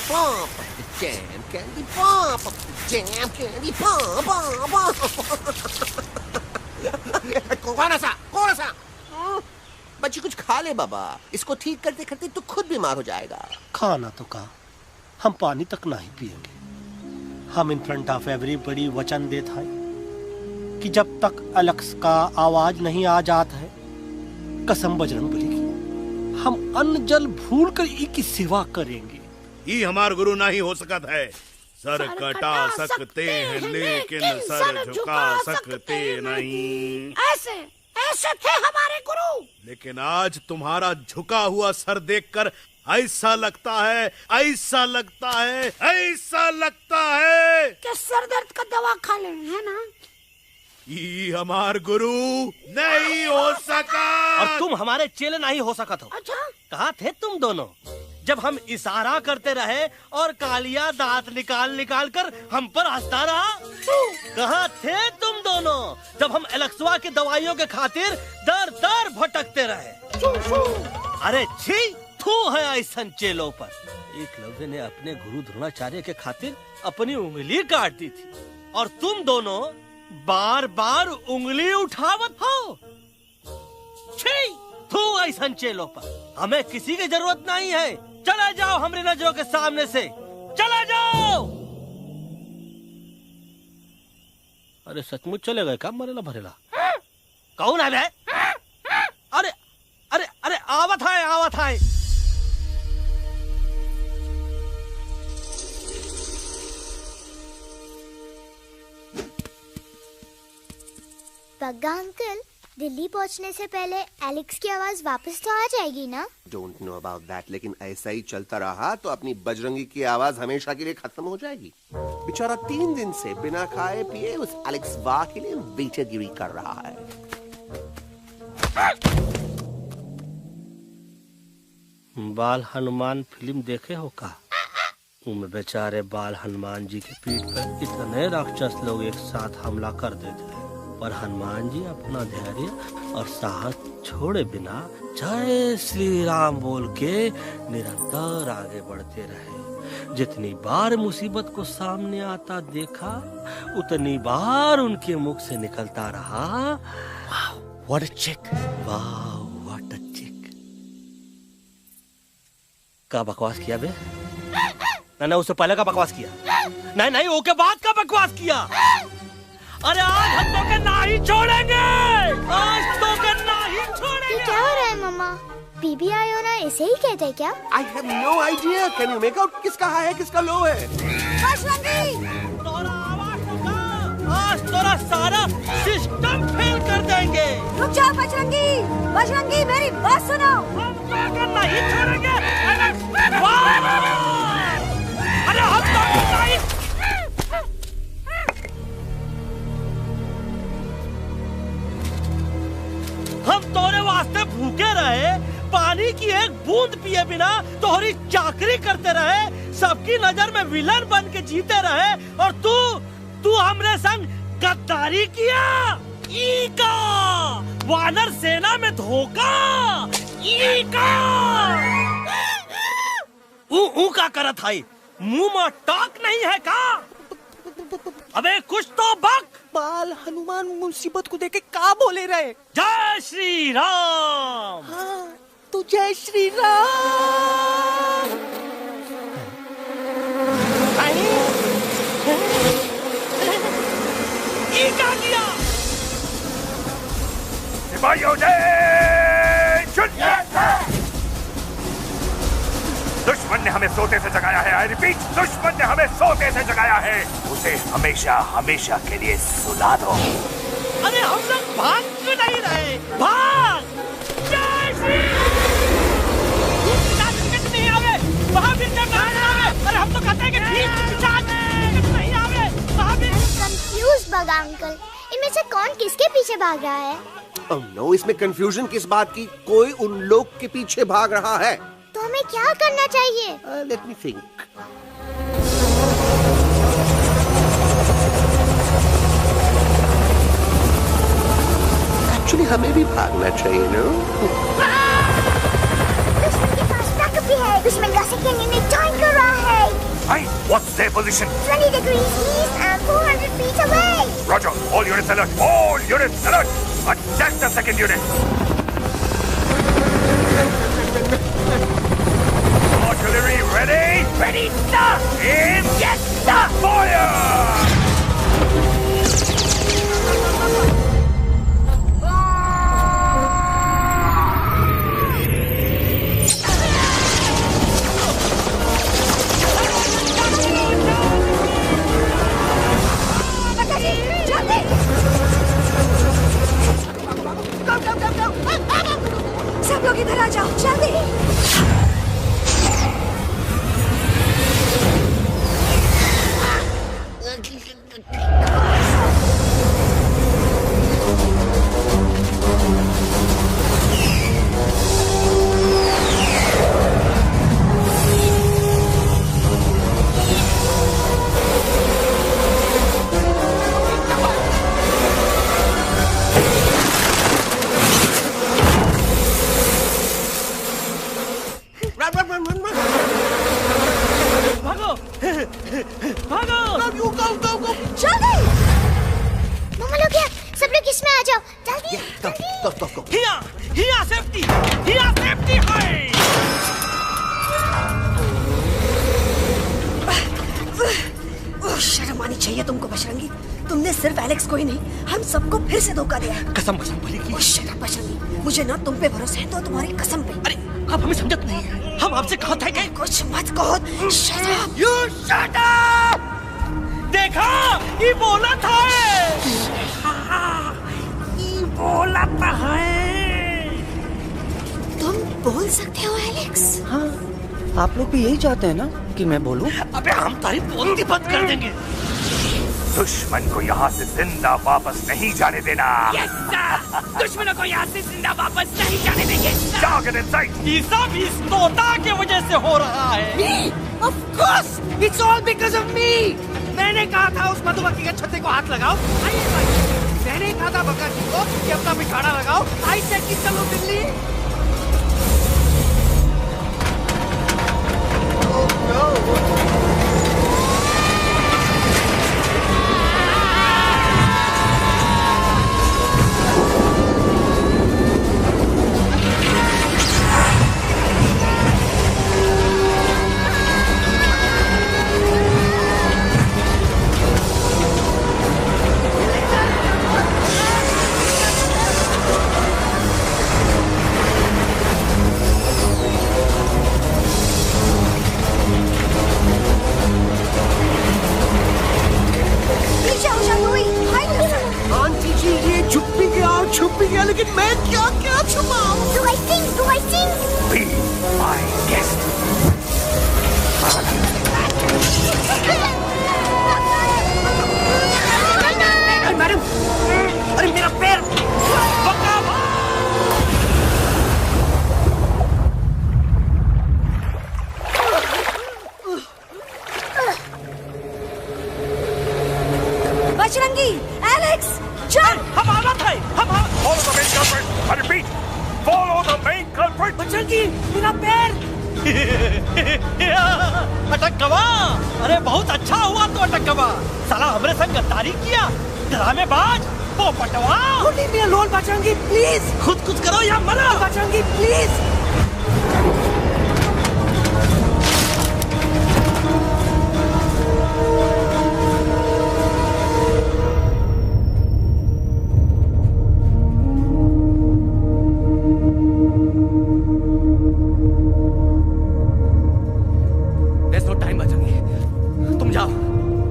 pop, jam, candy pop, jam, candy pop, कौन सा? बच्ची कुछ खा ले बाबा, इसको ठीक करते करते तो खुद बीमार हो जाएगा। खाना तो कहा, हम पानी तक नहीं पिएंगे। हम इन फ्रंट ऑफ एवरीबॉडी वचन देता है कि जब तक एलेक्स का आवाज नहीं आ जाता है, कसम बजरंगबली की, हम अन्न जल भूल कर की सेवा करेंगे। ये हमार गुरु नहीं हो सकत है। सर कटा सकते हैं लेकिन सर झुका सकते नहीं। ऐसे ऐसे थे हमारे गुरु। लेकिन आज तुम्हारा झुका हुआ सर देखकर ऐसा लगता है कि सर दर्द का दवा खा ले, है ना? ये हमार गुरु नहीं हो सका। और तुम हमारे चेले नहीं हो सका तो। अच्छा, कहाँ थे तुम दोनों जब हम इशारा करते रहे और कालिया दांत निकाल कर हम पर हंसता रहा? कहाँ थे तुम दोनों जब हम एलेक्सवा की दवाइयों के खातिर दर दर भटकते रहे? अरे छी, थू है ऐसा चेलों पर। एकलव्य ने अपने गुरु द्रोणाचार्य के खातिर अपनी उंगली काट दी थी और तुम दोनों बार बार उंगली उठावत हो। छी, थू ऐसा चेलों पर। हमें किसी की जरूरत नहीं है। चला जाओ हमारी नजरों के सामने से, चला जाओ। अरे सचमुच चले गए क्या? मरेला भरेला कौन है बे? अरे अरे अरे आवत है। बग्गा अंकल, दिल्ली पहुंचने से पहले एलेक्स की आवाज वापस तो आ जाएगी ना? डोंट नो अबाउट दैट, लेकिन ऐसा ही चलता रहा तो अपनी बजरंगी की आवाज हमेशा के लिए खत्म हो जाएगी। बेचारा 3 दिन से बिना खाए पिए उस एलेक्स वाह के लिए वेटरगिरी कर रहा है। बाल हनुमान फिल्म देखे हो का? उनमें बेचारे बाल हनुमान जी के पीठ पर इतने राक्षस लोग एक साथ हमला कर देते हैं, पर हनुमान जी अपना धैर्य और साहस छोड़े बिना जय श्री राम बोल के निरंतर आगे बढ़ते रहे। जितनी बार मुसीबत को सामने आता देखा, उतनी बार उनके मुख से निकलता रहा, व्हाट अ चिक, वाह व्हाट अ चिक। का बकवास किया बे? ना उससे पहले का बकवास किया? नहीं ओके बाद का बकवास किया। अरे आज हम तो के नहीं छोड़ेंगे, आज तो के नहीं छोड़ेंगे। ये क्या हो रहा है मम्मा? बीबी आई हो ना, ऐसे ही कहते हैं क्या? I have no idea. Can you make out किसका हाई है किसका लो है? आज तोरा सारा सिस्टम फेल कर देंगे। रुक जाओ बजरंगी, मेरी बात सुनो। हम तो के नहीं छोड़ेंगे। अरे हम तो नहीं। हम तोरे वास्ते भूखे रहे, पानी की एक बूंद पिए बिना तोहरी चाकरी करते रहे, सबकी नजर में विलन बन के जीते रहे, और तू हमरे संग गद्दारी किया। ईका वानर सेना में धोखा। ईका ऊ का करत है? मुंह में टाक नहीं है का? अबे कुछ तो बक। बाल हनुमान मुसीबत को देखे का बोले रहे? जय श्री राम। हाँ, तो जय श्री राम। ये क्या किया? सिपाहियों दुश्मन ने हमें सोते से जगाया है। आई रिपीट, दुश्मन ने हमें सोते से जगाया है। उसे हमेशा हमेशा के लिए सुला दो। अरे हम लोग भाग क्यों नहीं रहे? भाग! जय श्री नहीं आवे, महावीर जब नहीं आवे। अरे हम तो कहते हैं कि नहीं आवे, महावीर। कंफ्यूज बग्गा अंकल, इनमें से कौन किसके पीछे भाग रहा है? Oh no, इसमें कंफ्यूजन किस बात की? कोई उन लोग के पीछे भाग रहा है। तो हमें क्या करना चाहिए? Let me think. एक्चुअली हमें भी भागना चाहिए नो। दुश्मन के पास बैकअप भी है। दुश्मन का सेकेंड यूनिट ज्वाइन कर रहा है। Hey, what's their position? 20 degrees east and 400 feet away. Roger. All units alert. All units alert. Attack the second unit. Artillery ready? Ready, sir. Aim. Yes, sir. Fire! सब लोग इधर आ जाओ जल्दी। शर्म आनी चाहिए तुमको बजरंगी। तुमने सिर्फ एलेक्स को ही नहीं हम सबको फिर से धोखा दिया है। कसम कसम बोली की। शट अप बजरंगी, मुझे ना तुम पे भरोसा है तो तुम्हारी कसम पे। अरे आप हमें समझत नहीं है। हम आपसे कहा था कि कुछ मत कहो। Shut up. You shut up. देखा ये बोला था। ये बोला था तुम बोल सकते हो एलेक्स? हाँ, आप लोग भी यही चाहते हैं ना कि मैं बोलूं? अबे हम तारीफ बोलती बंद कर देंगे। दुश्मन को यहाँ से जिंदा वापस नहीं जाने देना। Yes, sir. दुश्मनों को यहाँ से जिंदा वापस नहीं जाने देंगे। Target in sight. ये सब इस तोता की वजह से हो रहा है। Me? Of course. It's all because of me. मैंने कहा था उस मधुमक्खी के छत्ते को हाथ लगाओ। आइए भाई। मैंने कहा था बका जी को कि अपना पिछाड़ा लगाओ। आई सेड कि चलो दिल्ली। लेकिन मैं क्या क्या छुपाऊं? Do I sing? Do I sing? Be my guest. Madam, अरे मेरा पैर। बजरंगी, एलेक्स, चल। हम आना था। Follow the main culprit. I repeat, follow the main culprit. Bajrangi, मेरा पैर। अटकवा। अरे बहुत अच्छा हुआ तो अटकवा। साला हमरे संग गद्दारी किया। ड्रामेबाज, पोपटवा। Leave me alone, Bajrangi, please. खुद कुछ करो या मरो। Bajrangi, please.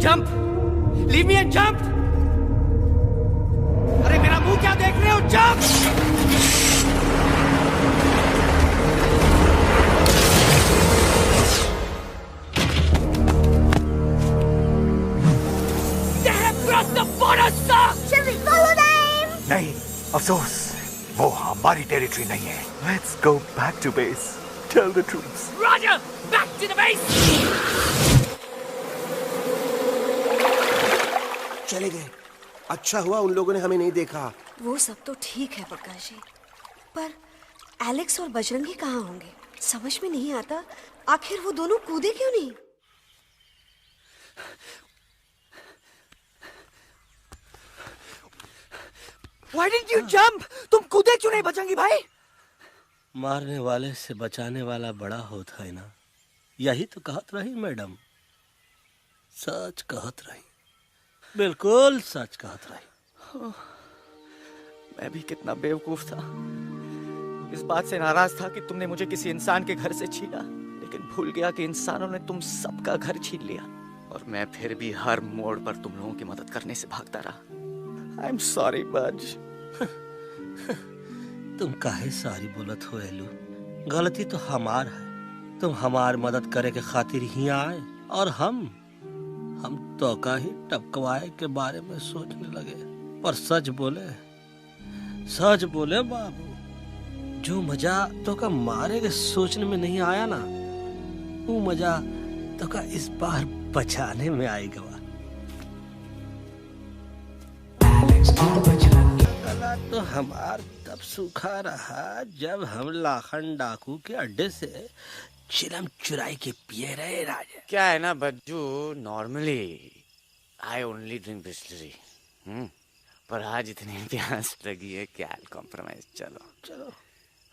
Jump, leave me and jump. अरे मेरा मुंह क्या देख रहे हो? Jump. They have crossed the border, sir. Shall we follow them? नहीं, अफसोस, वो हमारी टेरिटरी नहीं है। Let's go back to base. Tell the troops. Roger, back to the base. चले गए। अच्छा हुआ उन लोगों ने हमें नहीं देखा। वो सब तो ठीक है प्रकाश जी, पर एलेक्स और बजरंगी कहाँ होंगे? समझ में नहीं आता, आखिर वो दोनों कूदे क्यों नहीं? Why didn't you jump? तुम कूदे क्यों नहीं बजरंगी भाई? मारने वाले से बचाने वाला बड़ा होता है ना, यही तो कहत रही मैडम। सच कहत रही, बिल्कुल सच कहत रही। मैं भी कितना बेवकूफ था। इस बात से नाराज था कि तुमने मुझे किसी इंसान के घर से छीना, लेकिन भूल गया कि इंसानों ने तुम सबका घर छीन लिया और मैं फिर भी हर मोड़ पर तुम लोगों की मदद करने से भागता रहा। I'm sorry, बज। तुम काहे सारी बोलत हो एलू? गलती तो हमार है। तुम हमार मदद करे के खातिर ही आए और हम तो का ही टपकवाए के बारे में सोचने लगे। पर सच बोले बाबू, जो मजा तो का मारे के सोचने में नहीं आया ना, वो मजा तो का इस बार बचाने में आएगा। गला तो हमार तब सूखा रहा जब हम लाखन डाकू के अड्डे से चिलम चुराई के पिए रहे राजा। क्या है ना Bajju, normally I only drink Bisleri, पर आज इतनी प्यास लगी है क्या कॉम्प्रोमाइज। चलो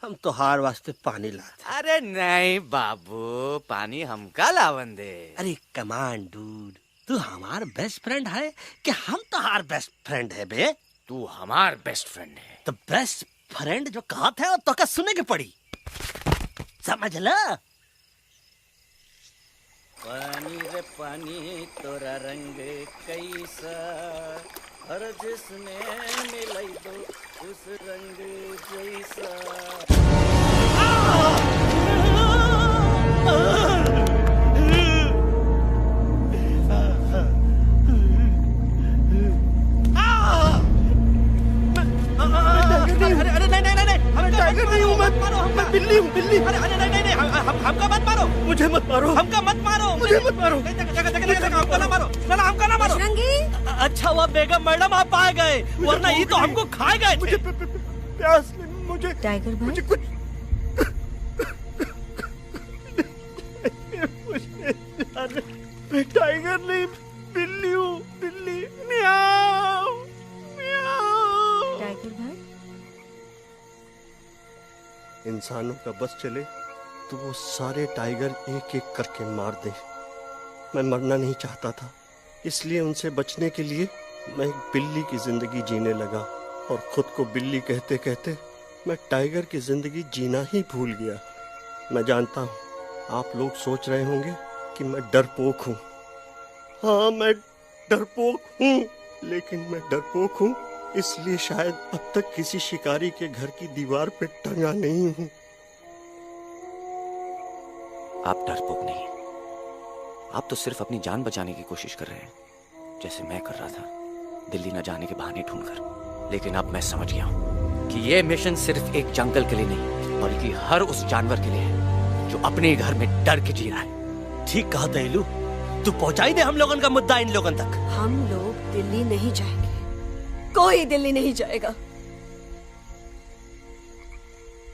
हम तो हार वास्ते पानी लाते। अरे नहीं बाबू, पानी हमका लावन दे। अरे कमान डूड, तू हमार बेस्ट फ्रेंड है कि हम तो हार बेस्ट फ्रेंड है बे? तू हमार बेस्ट फ्रेंड है। तो बेस्ट फ्रेंड जो कहत है तो का सुने के पड़ी, समझ ला। पानी रे पानी तोरा रंग कैसा, हर जिसमें मिलाई दो उस रंग जैसा। अरे नहीं, हम टाइगर नहीं हूँ, मैं बिल्ली हूँ, बिल्ली। अरे नहीं, हमका मत मारो, मुझे मत मारो, हमका मत मारो, मुझे मत मारो, हमका ना मारो, ना हमका ना मारो। अच्छा हुआ बेगम मैडम आप आ गए, वरना ये तो हमको खाए गए। मुझे प्यास लगी, मुझे टाइगर भाई, मुझे कुछ मैं टाइगर नहीं, बिल्ली हूँ, बिल्ली। म्याऊ म्याऊ। टाइगर भाई, इंसानों का बस चले तो वो सारे टाइगर एक एक करके मार दें। मैं मरना नहीं चाहता था, इसलिए उनसे बचने के लिए मैं एक बिल्ली की जिंदगी जीने लगा और खुद को बिल्ली कहते कहते मैं टाइगर की जिंदगी जीना ही भूल गया। मैं जानता हूँ आप लोग सोच रहे होंगे कि मैं डरपोक हूँ। हाँ, मैं डरपोक हूँ, लेकिन मैं डरपोक हूँ इसलिए शायद अब तक किसी शिकारी के घर की दीवार पे टंगा नहीं हूँ। आप डरपोक नहीं, आप तो सिर्फ अपनी जान बचाने की कोशिश कर रहे हैं, जैसे मैं कर रहा था दिल्ली न जाने के बहाने ढूंढकर। लेकिन अब मैं समझ गया हूँ कि ये मिशन सिर्फ एक जंगल के लिए नहीं, बल्कि हर उस जानवर के लिए है जो अपने घर में डर के जी रहा है। ठीक कहा दहलू, तू पहुंचाई दे हम लोगन का मुद्दा इन लोगन तक। हम लोग दिल्ली नहीं जाएंगे, कोई दिल्ली नहीं जाएगा।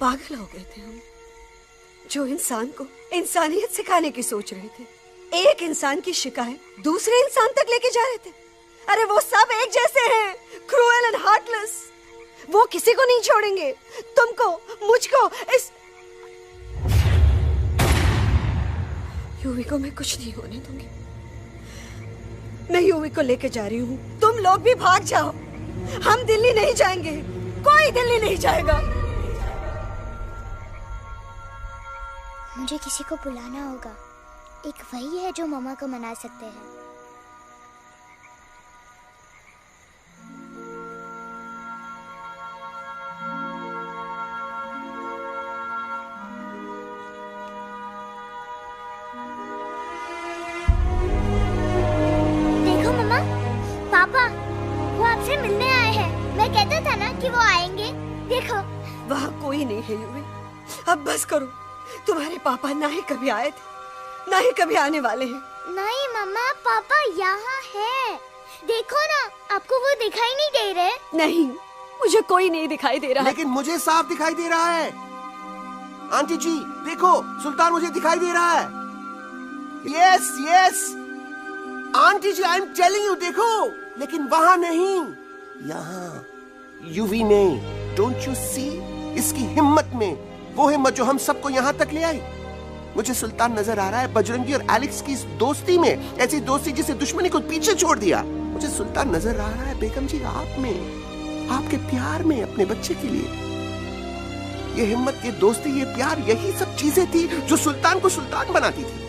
पागल हो गए थे हम, जो इंसान को इंसानियत सिखाने की सोच रहे थे। एक इंसान की शिकायत दूसरे इंसान तक लेके जा रहे थे। अरे वो सब एक जैसे हैं, क्रूएल एंड हार्टलेस। वो किसी को नहीं छोड़ेंगे, तुमको, मुझको, इस यूवी को मैं कुछ नहीं होने दूंगी। मैं यूवी को लेके जा रही हूँ, तुम लोग भी भाग जाओ। हम दिल्ली नहीं जाएंगे, कोई दिल्ली नहीं जाएगा। मुझे किसी को बुलाना होगा, एक वही है जो मामा को मना सकते हैं। देखो मामा, पापा वो आपसे मिलने आए हैं। मैं कहता था ना कि वो आएंगे। देखो वहाँ कोई नहीं है यूवी, अब बस करो। तुम्हारे पापा ना ही कभी आए थे, ना ही कभी आने वाले हैं। नहीं मामा, पापा यहाँ है। देखो ना, आपको वो दिखाई नहीं दे रहे? नहीं, मुझे कोई नहीं दिखाई दे रहा। लेकिन मुझे साफ दिखाई दे रहा है। आंटी जी देखो, सुल्तान मुझे दिखाई दे रहा है। Yes yes aunty ji, I am telling you, देखो। लेकिन वहां नहीं, यहाँ यूवी में। Don't you see? इसकी हिम्मत में, वो हिम्मत जो हम सबको यहाँ तक ले आई। मुझे सुल्तान नजर आ रहा है बजरंगी और एलेक्स की इस दोस्ती में, ऐसी दोस्ती जिसे दुश्मनी को पीछे छोड़ दिया। मुझे सुल्तान नजर आ रहा है बेगम जी आप में, आपके प्यार में अपने बच्चे के लिए। ये हिम्मत, ये दोस्ती, ये प्यार, यही सब चीजें थी जो सुल्तान को सुल्तान बनाती थी।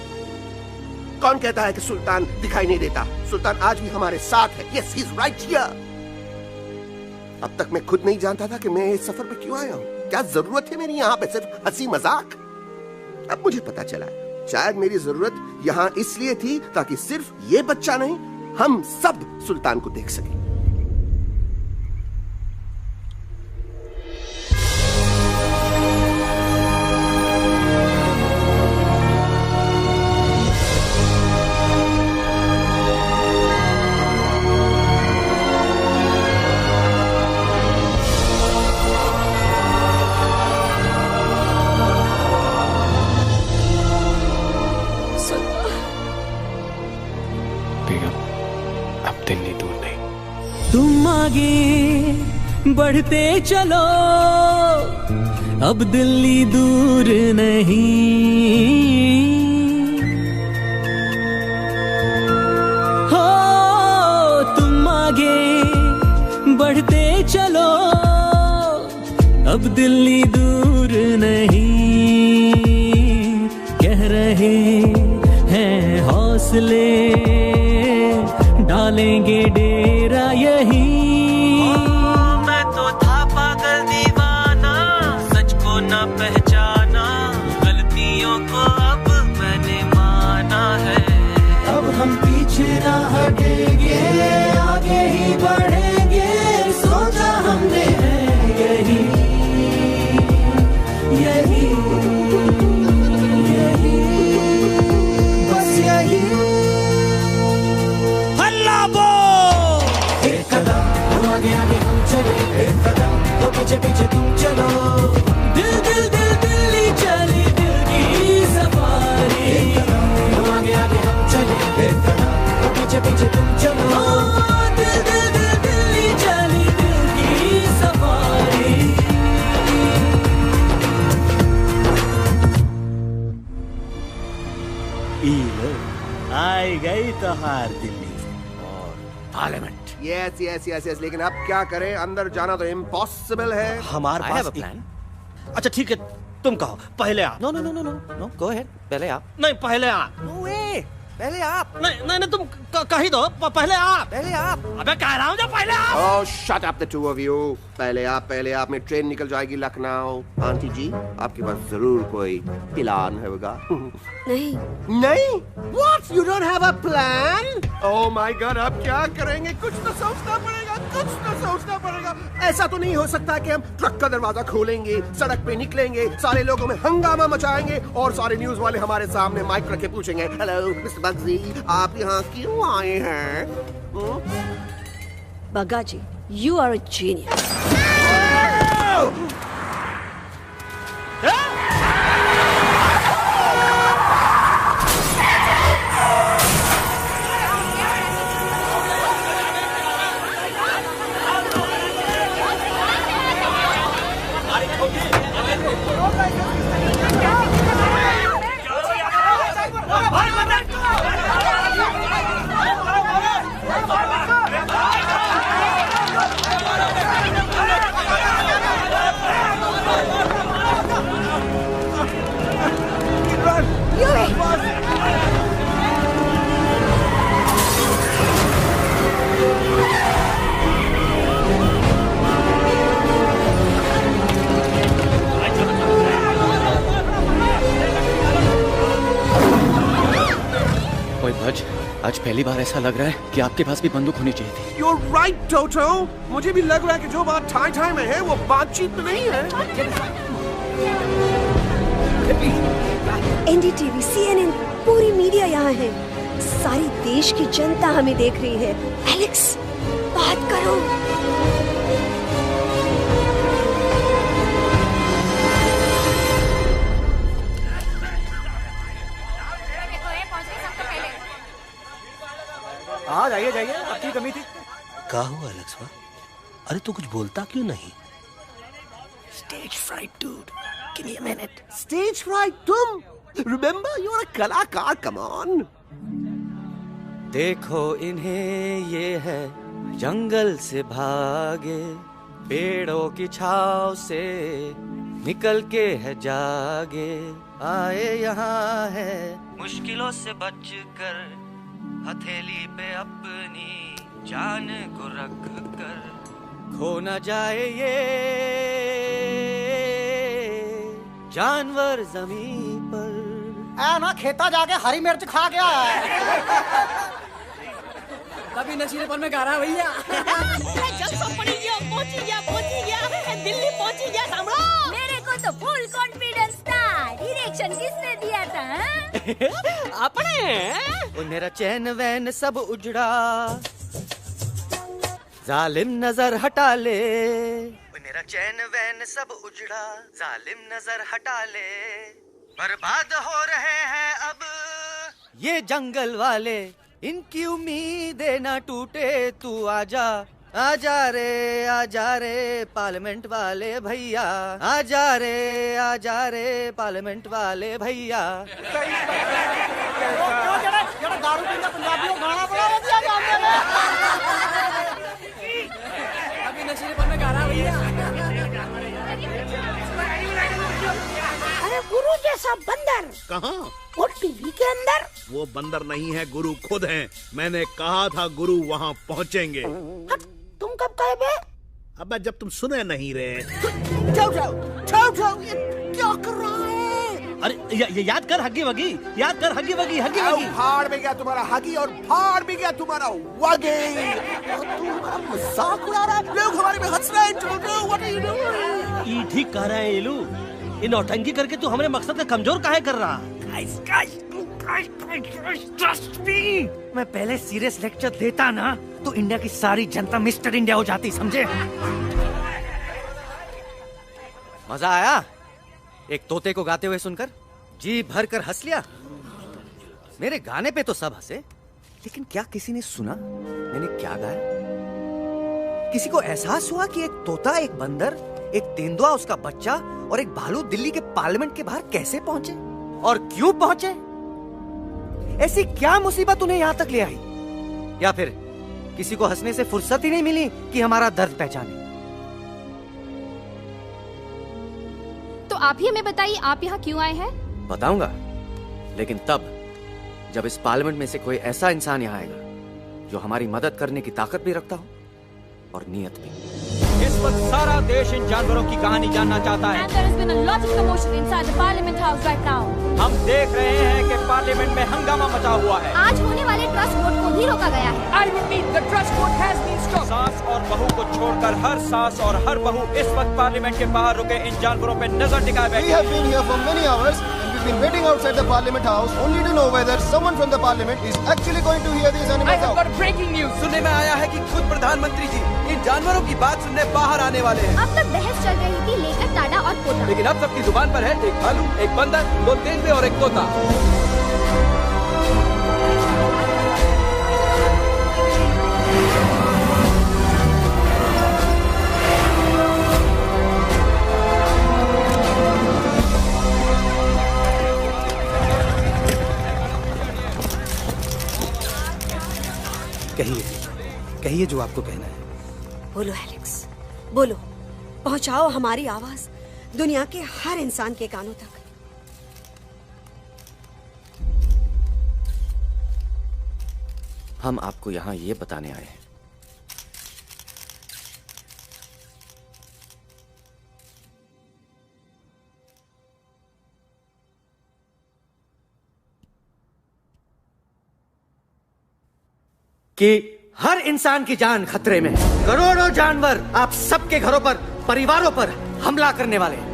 कौन कहता है कि सुल्तान दिखाई नहीं देता? सुल्तान आज भी हमारे साथ है। Yes, he is right here. अब तक मैं खुद नहीं जानता था कि मैं इस सफर पे क्यों आया हूँ। क्या जरूरत है मेरी यहाँ पे सिर्फ हंसी मजाक? अब मुझे पता चला, शायद मेरी जरूरत यहाँ इसलिए थी ताकि सिर्फ ये बच्चा नहीं, हम सब सुल्तान को देख सकें। तुम आगे बढ़ते चलो, अब दिल्ली दूर नहीं। हो तुम आगे बढ़ते चलो, अब दिल्ली दूर नहीं। कह रहे हैं हौसले, डालेंगे डेरा यही। मैं तो था पागल दीवाना, सच को न पहचाना, गलतियों को अब मैंने माना है। अब हम पीछे ना हटेंगे, आगे ही बढ़ेंगे, सोचा हमने है यही यही यही, बस यही। आगे आगे हम चले, एक कदम तो पीछे पीछे तुम चलो। दिल दिल दिल दिल्ली चली, दिल की सफारी। एक कदम तो आगे आगे हम चले, एक कदम तो पीछे पीछे तुम चलो। दिल दिल दिल दिल्ली चली, दिल की सफारी। आई गई तो हार दिल्ली और parliament. Yes yes yes yes, लेकिन अब क्या करें? अंदर जाना तो इम्पॉसिबल है। हमारे पास प्लान। अच्छा ठीक है, तुम कहो, पहले आप। No no no no no no, go ahead, पहले आप। नहीं, पहले आप। नो वे, पहले आप। नहीं नहीं नहीं, तुम कही दो, पहले आप। पहले आप। अबे कह रहा हूँ जो पहले आप। Oh shut up the two of you. पहले आप, पहले आप में ट्रेन निकल जाएगी लखनऊ। आंटी जी आपके पास जरूर कोई प्लान होगा। नहीं नहीं? What? You don't have a plan? Oh my God, अब क्या करेंगे? कुछ तो सोचना पड़ेगा, कुछ तो सोचना पड़ेगा। ऐसा तो नहीं हो सकता कि हम ट्रक का दरवाजा खोलेंगे, सड़क पे निकलेंगे, सारे लोगों में हंगामा मचाएंगे और सारे न्यूज वाले हमारे सामने माइक रख के पूछेंगे, हेलो मिस्टर बग्सी, आप यहाँ क्यों आए हैं? बग्गा जी, you are a genius. आज पहली बार ऐसा लग रहा है कि आपके पास भी बंदूक होनी चाहिए थी। You're right, Toto. मुझे भी लग रहा है कि जो बात ठाई में है वो बातचीत में नहीं है। NDTV, CNN, पूरी मीडिया यहाँ है। सारी देश की जनता हमें देख रही है। एलेक्स, बात करो। हाँ जाइए जाइए, आपकी कमी थी। क्या हुआ एलेक्स? अरे तू कुछ बोलता क्यों नहीं? Stage fright, dude. Give me a minute. Stage fright, तुम? Remember, you're a कलाकार. Come on. देखो इन्हें, ये है जंगल से भागे, पेड़ों की छाव से निकल के है जागे, आए यहाँ है मुश्किलों से बचकर, हथेली पे अपनी जान को रख कर, खो न जाए ये जानवर जमीन पर। ना खेता जाके हरी मिर्च खा गया है। कभी नशीलेपन में गा रहा है भैया। दिल्ली पहुंची गया, सामलो। मेरे को तो फुल कॉन्फिडेंस था। डायरेक्शन किसने दिया था? अपने। मेरा चैन वैन सब उजड़ा, जालिम नजर हटा ले। मेरा चैन वैन सब उजड़ा, जालिम नजर हटा ले, बर्बाद हो रहे हैं अब ये जंगल वाले, इनकी उम्मीदें ना टूटे, तू आजा आजा रे पार्लियामेंट वाले भैया, आजा रे पार्लियामेंट वाले भैया। दारू पीना पंजाबियों गाना बड़ा दिया जाने में। अभी नशीलेपन में गा रहा भैया। अरे गुरु जैसा बंदर कहाँ? और टीवी के अंदर। वो बंदर नहीं है, गुरु खुद हैं। मैंने कहा था गुरु वहाँ पहुँचेंगे। तुम कब कहे बे? अबे जब तुम सुने नहीं रहे। क्या कर रहा है? अरे ये याद कर हगी वगी, याद कर हगी वगी, हगी वगी। भाड़ में गया तुम्हारा हगी और भाड़ में गया तुम्हारा वगे। तुम हमारा मजाक उड़ा रहा है, लोग हमारे में हंस रहे हैं। What are you doing? ये ठीक कह रहे हैं इलू, इन नौटंकी करके तू हमारे मकसद का कमजोर काहे कर रहा? ट्रस्ट मी, मैं पहले सीरियस लेक्चर देता ना तो इंडिया की सारी जनता मिस्टर इंडिया हो जाती, समझे? मजा आया एक तोते को गाते हुए सुनकर? जी भर कर हंस लिया। मेरे गाने पे तो सब हंसे, लेकिन क्या किसी ने सुना मैंने क्या गाया? किसी को एहसास हुआ कि एक तोता, एक बंदर, एक तेंदुआ, उसका बच्चा और एक भालू दिल्ली के पार्लियामेंट के बाहर कैसे पहुंचे और क्यों पहुंचे? ऐसी क्या मुसीबत उन्हें यहां तक ले आई? या फिर किसी को हंसने से फुर्सत ही नहीं मिली कि हमारा दर्द पहचाने? तो आप ही हमें बताइए, आप यहाँ क्यों आए हैं? बताऊंगा, लेकिन तब जब इस पार्लियामेंट में से कोई ऐसा इंसान यहाँ आएगा जो हमारी मदद करने की ताकत भी रखता हो और नीयत भी। इस वक्त सारा देश इन जानवरों की कहानी जानना चाहता है। And there has been a lot of commotion inside the Parliament House right now. हम देख रहे हैं कि पार्लियामेंट में हंगामा मचा हुआ है। आज होने वाले ट्रस्ट वोट को भी रोका गया है। I repeat, the trust vote has been stopped. सास और बहू को छोड़कर हर सास और हर बहू इस वक्त पार्लियामेंट के बाहर रुके इन जानवरों पे नजर टिकाए बैठे। We have been here for many hours and we've been waiting outside the Parliament House only to know whether someone from the Parliament is actually going to hear these animals out. I have got breaking news. सुनने में आया है कि खुद प्रधानमंत्री जी इन जानवरों की बात सुनने बाहर आने वाले हैं। अब तक बहस चल रही थी लेकर टाडा और पोता, लेकिन अब सबकी जुबान पर है एक भालू, एक बंदर, 2 तेंदुए और एक तोता। कहिए जो आपको कहना है। बोलो एलेक्स, बोलो, पहुंचाओ हमारी आवाज दुनिया के हर इंसान के कानों तक। हम आपको यहाँ ये बताने आए हैं कि हर इंसान की जान खतरे में है। करोड़ों जानवर आप सबके घरों पर, परिवारों पर हमला करने वाले हैं।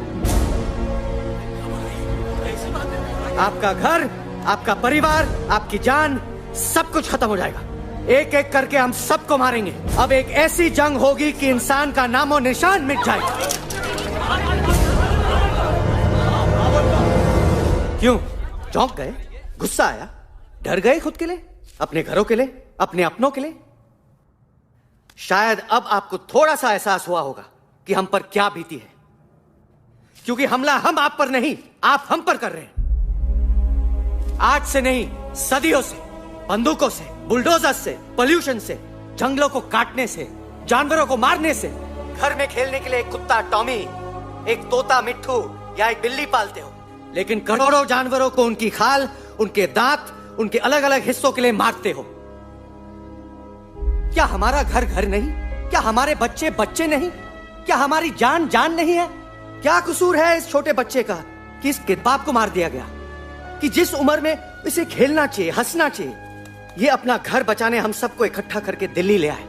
आपका घर, आपका परिवार, आपकी जान सब कुछ खत्म हो जाएगा। एक एक करके हम सबको मारेंगे। अब एक ऐसी जंग होगी कि इंसान का नामो निशान मिट जाएगा। क्यों चौंक गए? गुस्सा आया? डर गए खुद के लिए, अपने घरों के लिए, अपने अपनों के लिए? शायद अब आपको थोड़ा सा एहसास हुआ होगा कि हम पर क्या बीती है, क्योंकि हमला हम आप पर नहीं, आप हम पर कर रहे हैं। आज से नहीं, सदियों से, बंदूकों से, बुलडोजर से, पोल्यूशन से, जंगलों को काटने से, जानवरों को मारने से। घर में खेलने के लिए एक कुत्ता टॉमी, एक तोता मिट्ठू या एक बिल्ली पालते हो, लेकिन करोड़ों जानवरों को उनकी खाल, उनके दांत, उनके अलग अलग हिस्सों के लिए मारते हो। क्या हमारा घर घर नहीं? क्या हमारे बच्चे बच्चे नहीं? क्या हमारी जान जान नहीं है? क्या कसूर है इस छोटे बच्चे का कि इस बाप को मार दिया गया, कि जिस उम्र में इसे खेलना चाहिए, हंसना चाहिए? ये अपना घर बचाने हम सबको इकट्ठा करके दिल्ली ले आए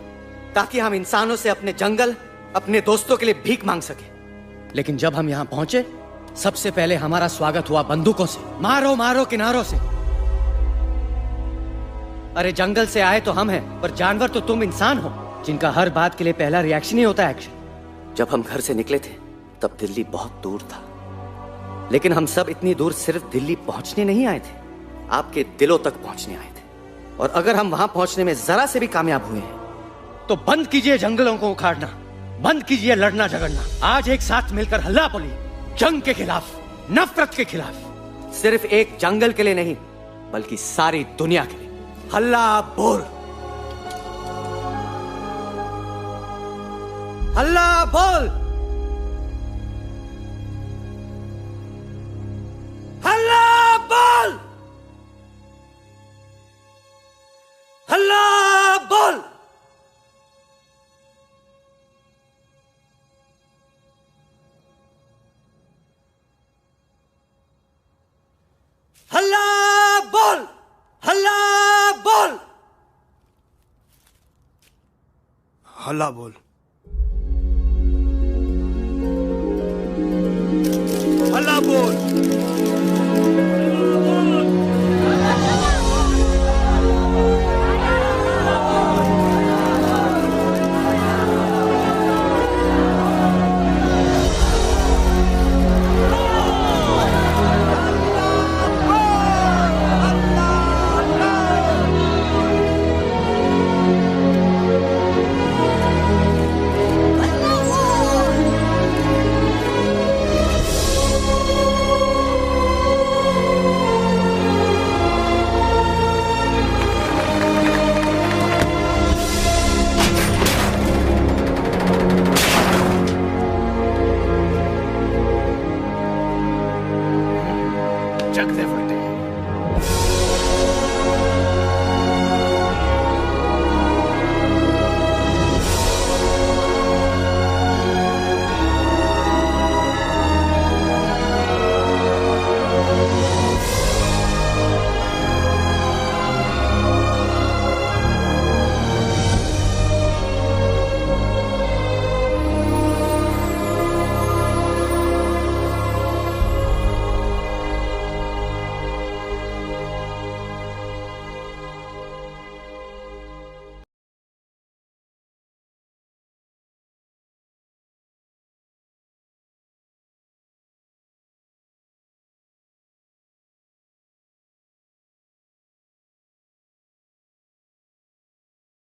ताकि हम इंसानों से अपने जंगल, अपने दोस्तों के लिए भीख मांग सके। लेकिन जब हम यहां पहुंचे, सबसे पहले हमारा स्वागत हुआ बंदूकों से। मारो मारो किनारों से। अरे जंगल से आए तो हम हैं, पर जानवर तो तुम इंसान हो, जिनका हर बात के लिए पहला रिएक्शन ही होता है एक्शन। जब हम घर से निकले थे तब दिल्ली बहुत दूर था, लेकिन हम सब इतनी दूर सिर्फ दिल्ली पहुंचने नहीं आए थे, आपके दिलों तक पहुंचने आए थे। और अगर हम वहां पहुंचने में जरा से भी कामयाब हुए हैं तो बंद कीजिए जंगलों को उखाड़ना, बंद कीजिए लड़ना झगड़ना। आज एक साथ मिलकर हल्ला बोलिए, जंग के खिलाफ, नफरत के खिलाफ। सिर्फ एक जंगल के लिए नहीं, बल्कि सारी दुनिया के लिए। हल्ला बोल, हल्ला बोल, हल्ला बोल, हल्ला बोल। हल्ला बोल, हल्ला बोल, हल्ला बोल।